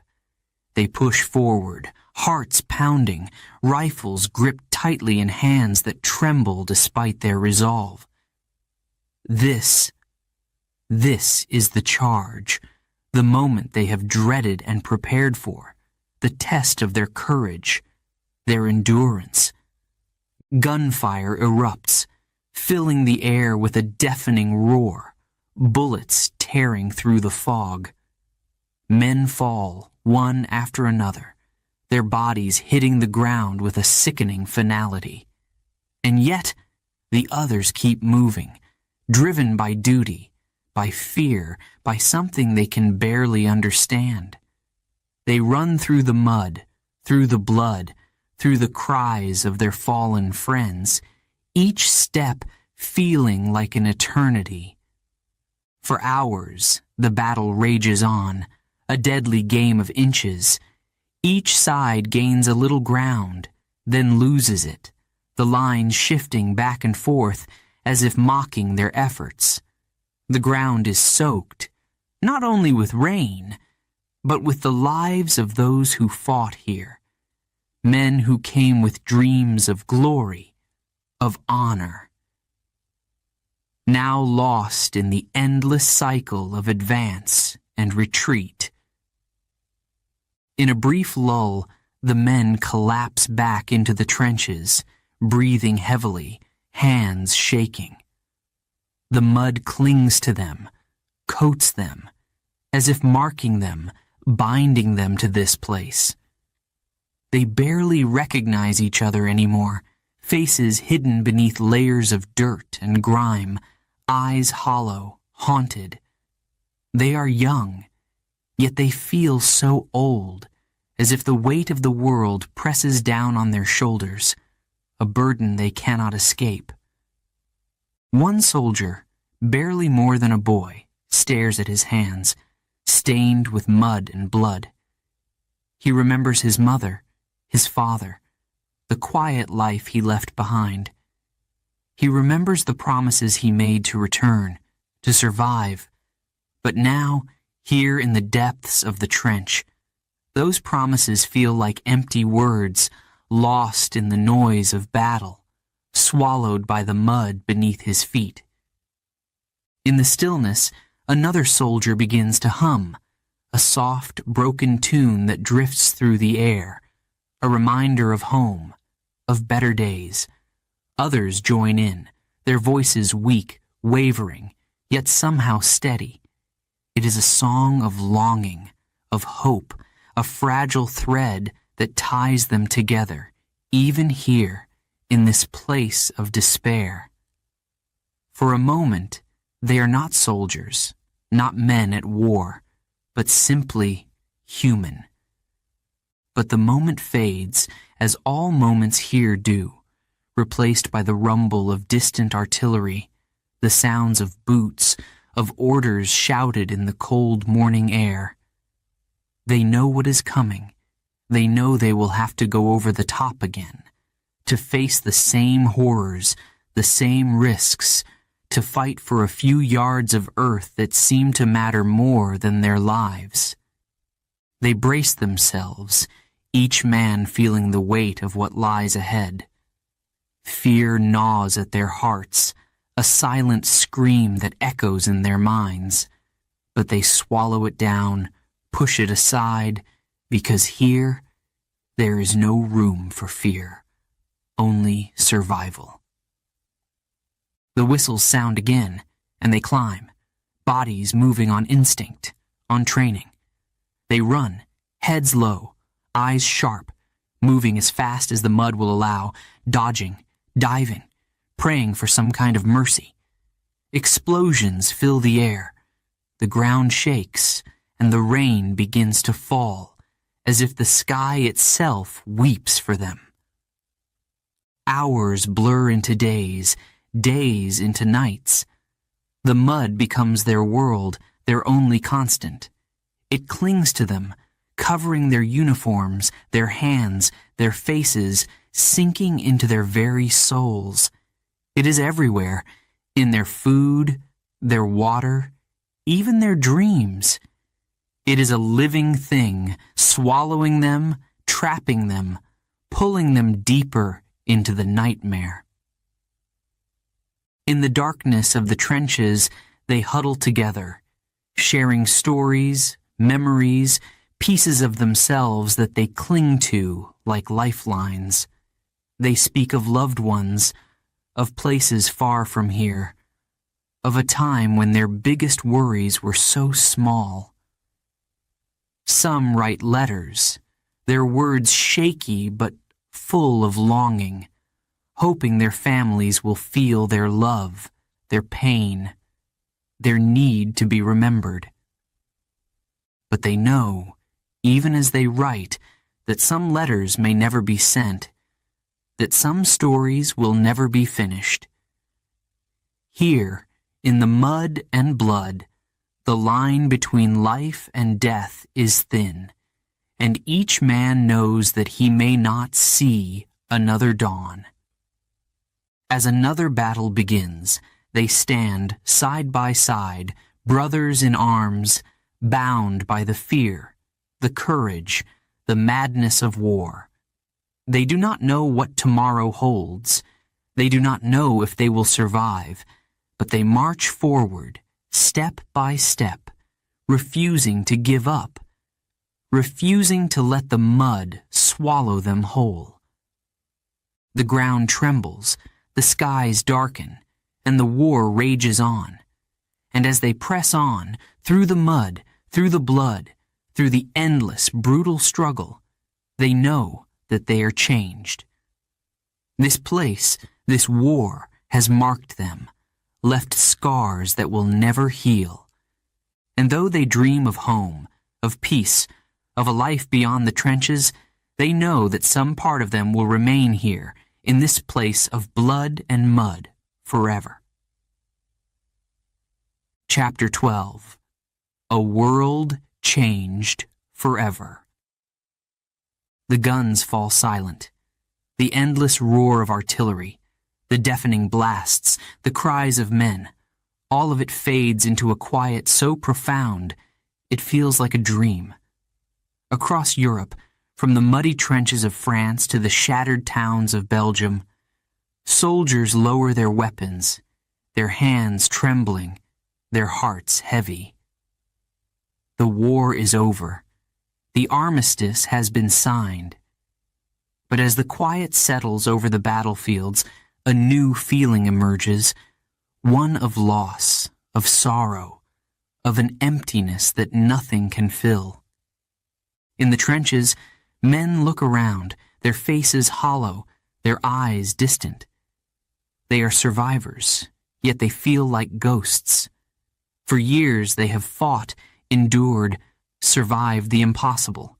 They push forward, hearts pounding, rifles gripped tightly in hands that tremble despite their resolve. This is the charge, the moment they have dreaded and prepared for, the test of their courage, their endurance. Gunfire erupts, filling the air with a deafening roar, bullets tearing through the fog. Men fall, one after another, their bodies hitting the ground with a sickening finality. And yet, the others keep moving, driven by duty, by fear, by something they can barely understand. They run through the mud, through the blood, through the cries of their fallen friends, each step feeling like an eternity. For hours, the battle rages on, a deadly game of inches. Each side gains a little ground, then loses it, the lines shifting back and forth as if mocking their efforts. The ground is soaked, not only with rain, but with the lives of those who fought here. Men who came with dreams of glory, of honor. Now lost in the endless cycle of advance and retreat. In a brief lull, the men collapse back into the trenches, breathing heavily, hands shaking. The mud clings to them, coats them, as if marking them, binding them to this place. They barely recognize each other anymore, faces hidden beneath layers of dirt and grime, eyes hollow, haunted. They are young, yet they feel so old, as if the weight of the world presses down on their shoulders, a burden they cannot escape. One soldier, barely more than a boy, stares at his hands, stained with mud and blood. He remembers his mother, his father, the quiet life he left behind. He remembers the promises he made to return, to survive. But now, here in the depths of the trench, those promises feel like empty words, lost in the noise of battle, swallowed by the mud beneath his feet. In the stillness, another soldier begins to hum, a soft, broken tune that drifts through the air, a reminder of home, of better days. Others join in, their voices weak, wavering, yet somehow steady. It is a song of longing, of hope, a fragile thread that ties them together, even here, in this place of despair. For a moment, they are not soldiers, not men at war, but simply human. But the moment fades, as all moments here do, replaced by the rumble of distant artillery, the sounds of boots, of orders shouted in the cold morning air. They know what is coming. They know they will have to go over the top again, to face the same horrors, the same risks, to fight for a few yards of earth that seem to matter more than their lives. They brace themselves, each man feeling the weight of what lies ahead. Fear gnaws at their hearts, a silent scream that echoes in their minds, but they swallow it down, push it aside, because here, there is no room for fear, only survival. The whistles sound again, and they climb, bodies moving on instinct, on training. They run, heads low, eyes sharp, moving as fast as the mud will allow, dodging, diving, praying for some kind of mercy. Explosions fill the air. The ground shakes, and the rain begins to fall, as if the sky itself weeps for them. Hours blur into days, days into nights. The mud becomes their world, their only constant. It clings to them, covering their uniforms, their hands, their faces, sinking into their very souls. It is everywhere, in their food, their water, even their dreams. It is a living thing, swallowing them, trapping them, pulling them deeper into the nightmare. In the darkness of the trenches, they huddle together, sharing stories, memories, pieces of themselves that they cling to like lifelines. They speak of loved ones, of places far from here, of a time when their biggest worries were so small. Some write letters, their words shaky but full of longing, hoping their families will feel their love, their pain, their need to be remembered. But they know, even as they write, that some letters may never be sent, that some stories will never be finished. Here, in the mud and blood, the line between life and death is thin, and each man knows that he may not see another dawn. As another battle begins, they stand side by side, brothers in arms, bound by the fear, the courage, the madness of war. They do not know what tomorrow holds. They do not know if they will survive, but they march forward, step by step, refusing to give up, refusing to let the mud swallow them whole. The ground trembles, the skies darken, and the war rages on. And as they press on, through the mud, through the blood, through the endless, brutal struggle, they know that they are changed. This place, this war, has marked them, left scars that will never heal. And though they dream of home, of peace, of a life beyond the trenches, they know that some part of them will remain here, in this place of blood and mud, forever. Chapter 12. A World Changed Forever. The guns fall silent. The endless roar of artillery, the deafening blasts, the cries of men, all of it fades into a quiet so profound it feels like a dream. Across Europe, from the muddy trenches of France to the shattered towns of Belgium, soldiers lower their weapons, their hands trembling, their hearts heavy. The war is over. The armistice has been signed. But as the quiet settles over the battlefields, a new feeling emerges, one of loss, of sorrow, of an emptiness that nothing can fill. In the trenches, men look around, their faces hollow, their eyes distant. They are survivors, yet they feel like ghosts. For years they have fought, endured, survived the impossible.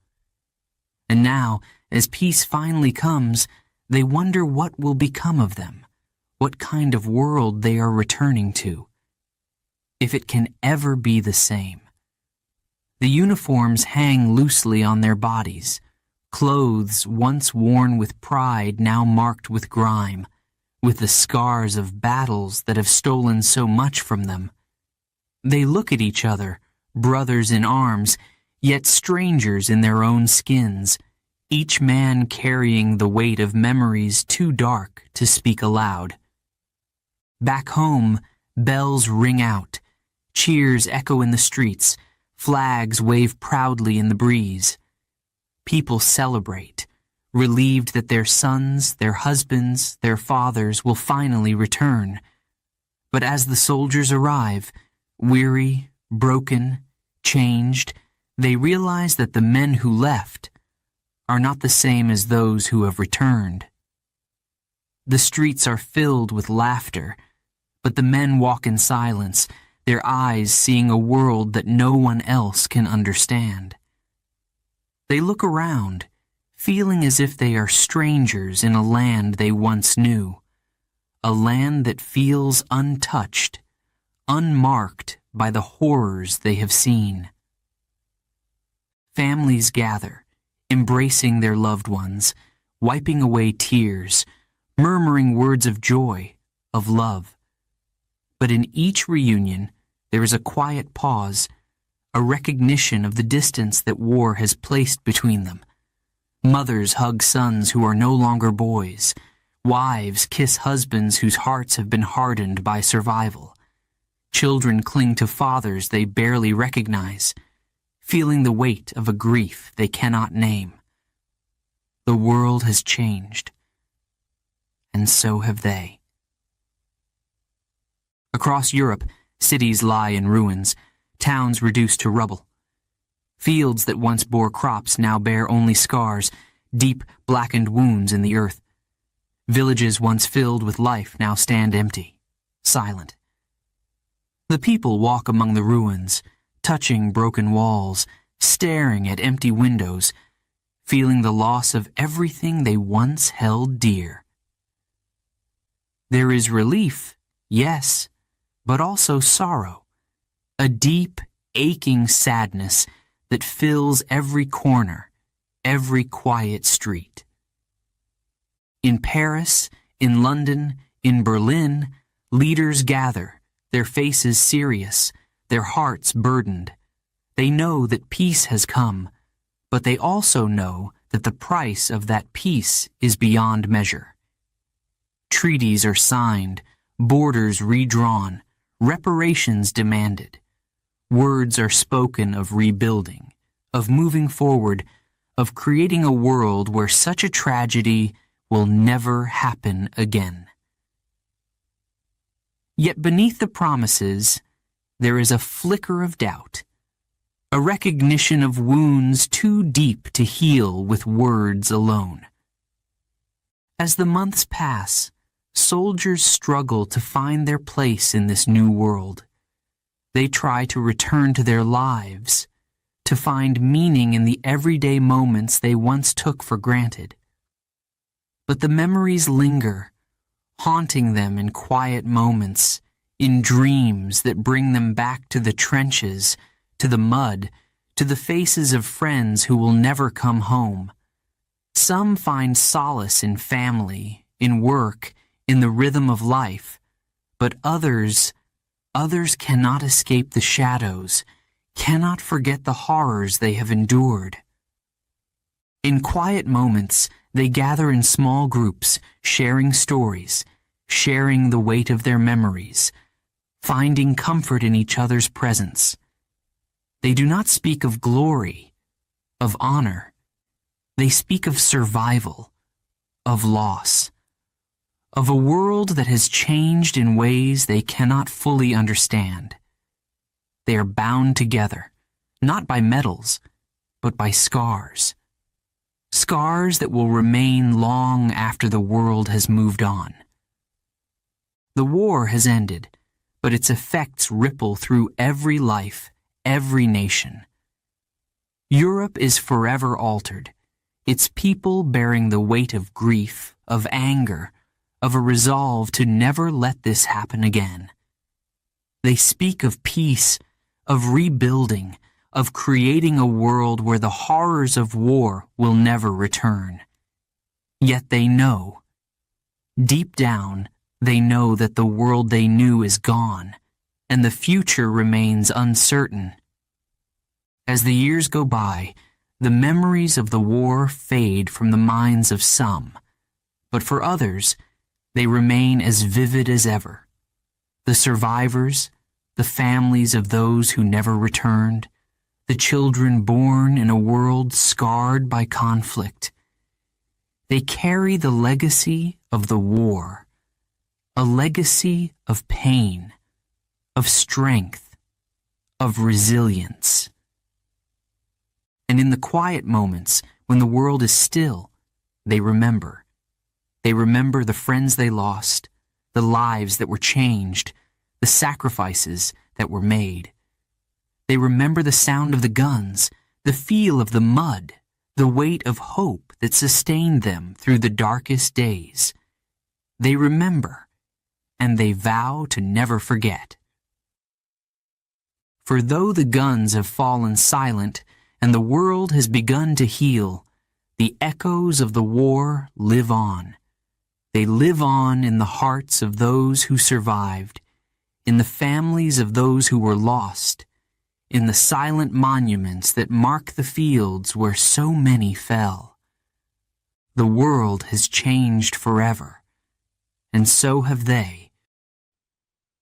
And now, as peace finally comes, they wonder what will become of them, what kind of world they are returning to, if it can ever be the same. The uniforms hang loosely on their bodies, clothes once worn with pride now marked with grime, with the scars of battles that have stolen so much from them. They look at each other, brothers in arms, yet strangers in their own skins, each man carrying the weight of memories too dark to speak aloud. Back home, bells ring out, cheers echo in the streets, flags wave proudly in the breeze. People celebrate, relieved that their sons, their husbands, their fathers will finally return. But as the soldiers arrive, weary, broken, changed, they realize that the men who left are not the same as those who have returned. The streets are filled with laughter, but the men walk in silence, their eyes seeing a world that no one else can understand. They look around, feeling as if they are strangers in a land they once knew, a land that feels untouched, unmarked by the horrors they have seen. Families gather, embracing their loved ones, wiping away tears, murmuring words of joy, of love. But in each reunion, there is a quiet pause, a recognition of the distance that war has placed between them. Mothers hug sons who are no longer boys. Wives kiss husbands whose hearts have been hardened by survival. Children cling to fathers they barely recognize, feeling the weight of a grief they cannot name. The world has changed, and so have they. Across Europe, cities lie in ruins, towns reduced to rubble. Fields that once bore crops now bear only scars, deep, blackened wounds in the earth. Villages once filled with life now stand empty, silent. The people walk among the ruins, touching broken walls, staring at empty windows, feeling the loss of everything they once held dear. There is relief, yes, but also sorrow, a deep, aching sadness that fills every corner, every quiet street. In Paris, in London, in Berlin, leaders gather, their faces serious, their hearts burdened. They know that peace has come, but they also know that the price of that peace is beyond measure. Treaties are signed, borders redrawn, reparations demanded. Words are spoken of rebuilding, of moving forward, of creating a world where such a tragedy will never happen again. Yet beneath the promises, there is a flicker of doubt, a recognition of wounds too deep to heal with words alone. As the months pass, soldiers struggle to find their place in this new world. They try to return to their lives, to find meaning in the everyday moments they once took for granted. But the memories linger, haunting them in quiet moments, in dreams that bring them back to the trenches, to the mud, to the faces of friends who will never come home. Some find solace in family, in work, in the rhythm of life, but others cannot escape the shadows, cannot forget the horrors they have endured. In quiet moments, they gather in small groups, sharing stories, sharing the weight of their memories, finding comfort in each other's presence. They do not speak of glory, of honor. They speak of survival, of loss, of a world that has changed in ways they cannot fully understand. They are bound together, not by medals, but by scars. Scars that will remain long after the world has moved on. The war has ended, but its effects ripple through every life, every nation. Europe is forever altered, its people bearing the weight of grief, of anger, of a resolve to never let this happen again. They speak of peace, of rebuilding, of creating a world where the horrors of war will never return. Yet they know, deep down, they know that the world they knew is gone, and the future remains uncertain. As the years go by, the memories of the war fade from the minds of some, but for others, they remain as vivid as ever. The survivors, the families of those who never returned, the children born in a world scarred by conflict. They carry the legacy of the war, a legacy of pain, of strength, of resilience. And in the quiet moments when the world is still, they remember. They remember the friends they lost, the lives that were changed, the sacrifices that were made. They remember the sound of the guns, the feel of the mud, the weight of hope that sustained them through the darkest days. They remember, and they vow to never forget. For though the guns have fallen silent and the world has begun to heal, the echoes of the war live on. They live on in the hearts of those who survived, in the families of those who were lost, in the silent monuments that mark the fields where so many fell. The world has changed forever, and so have they.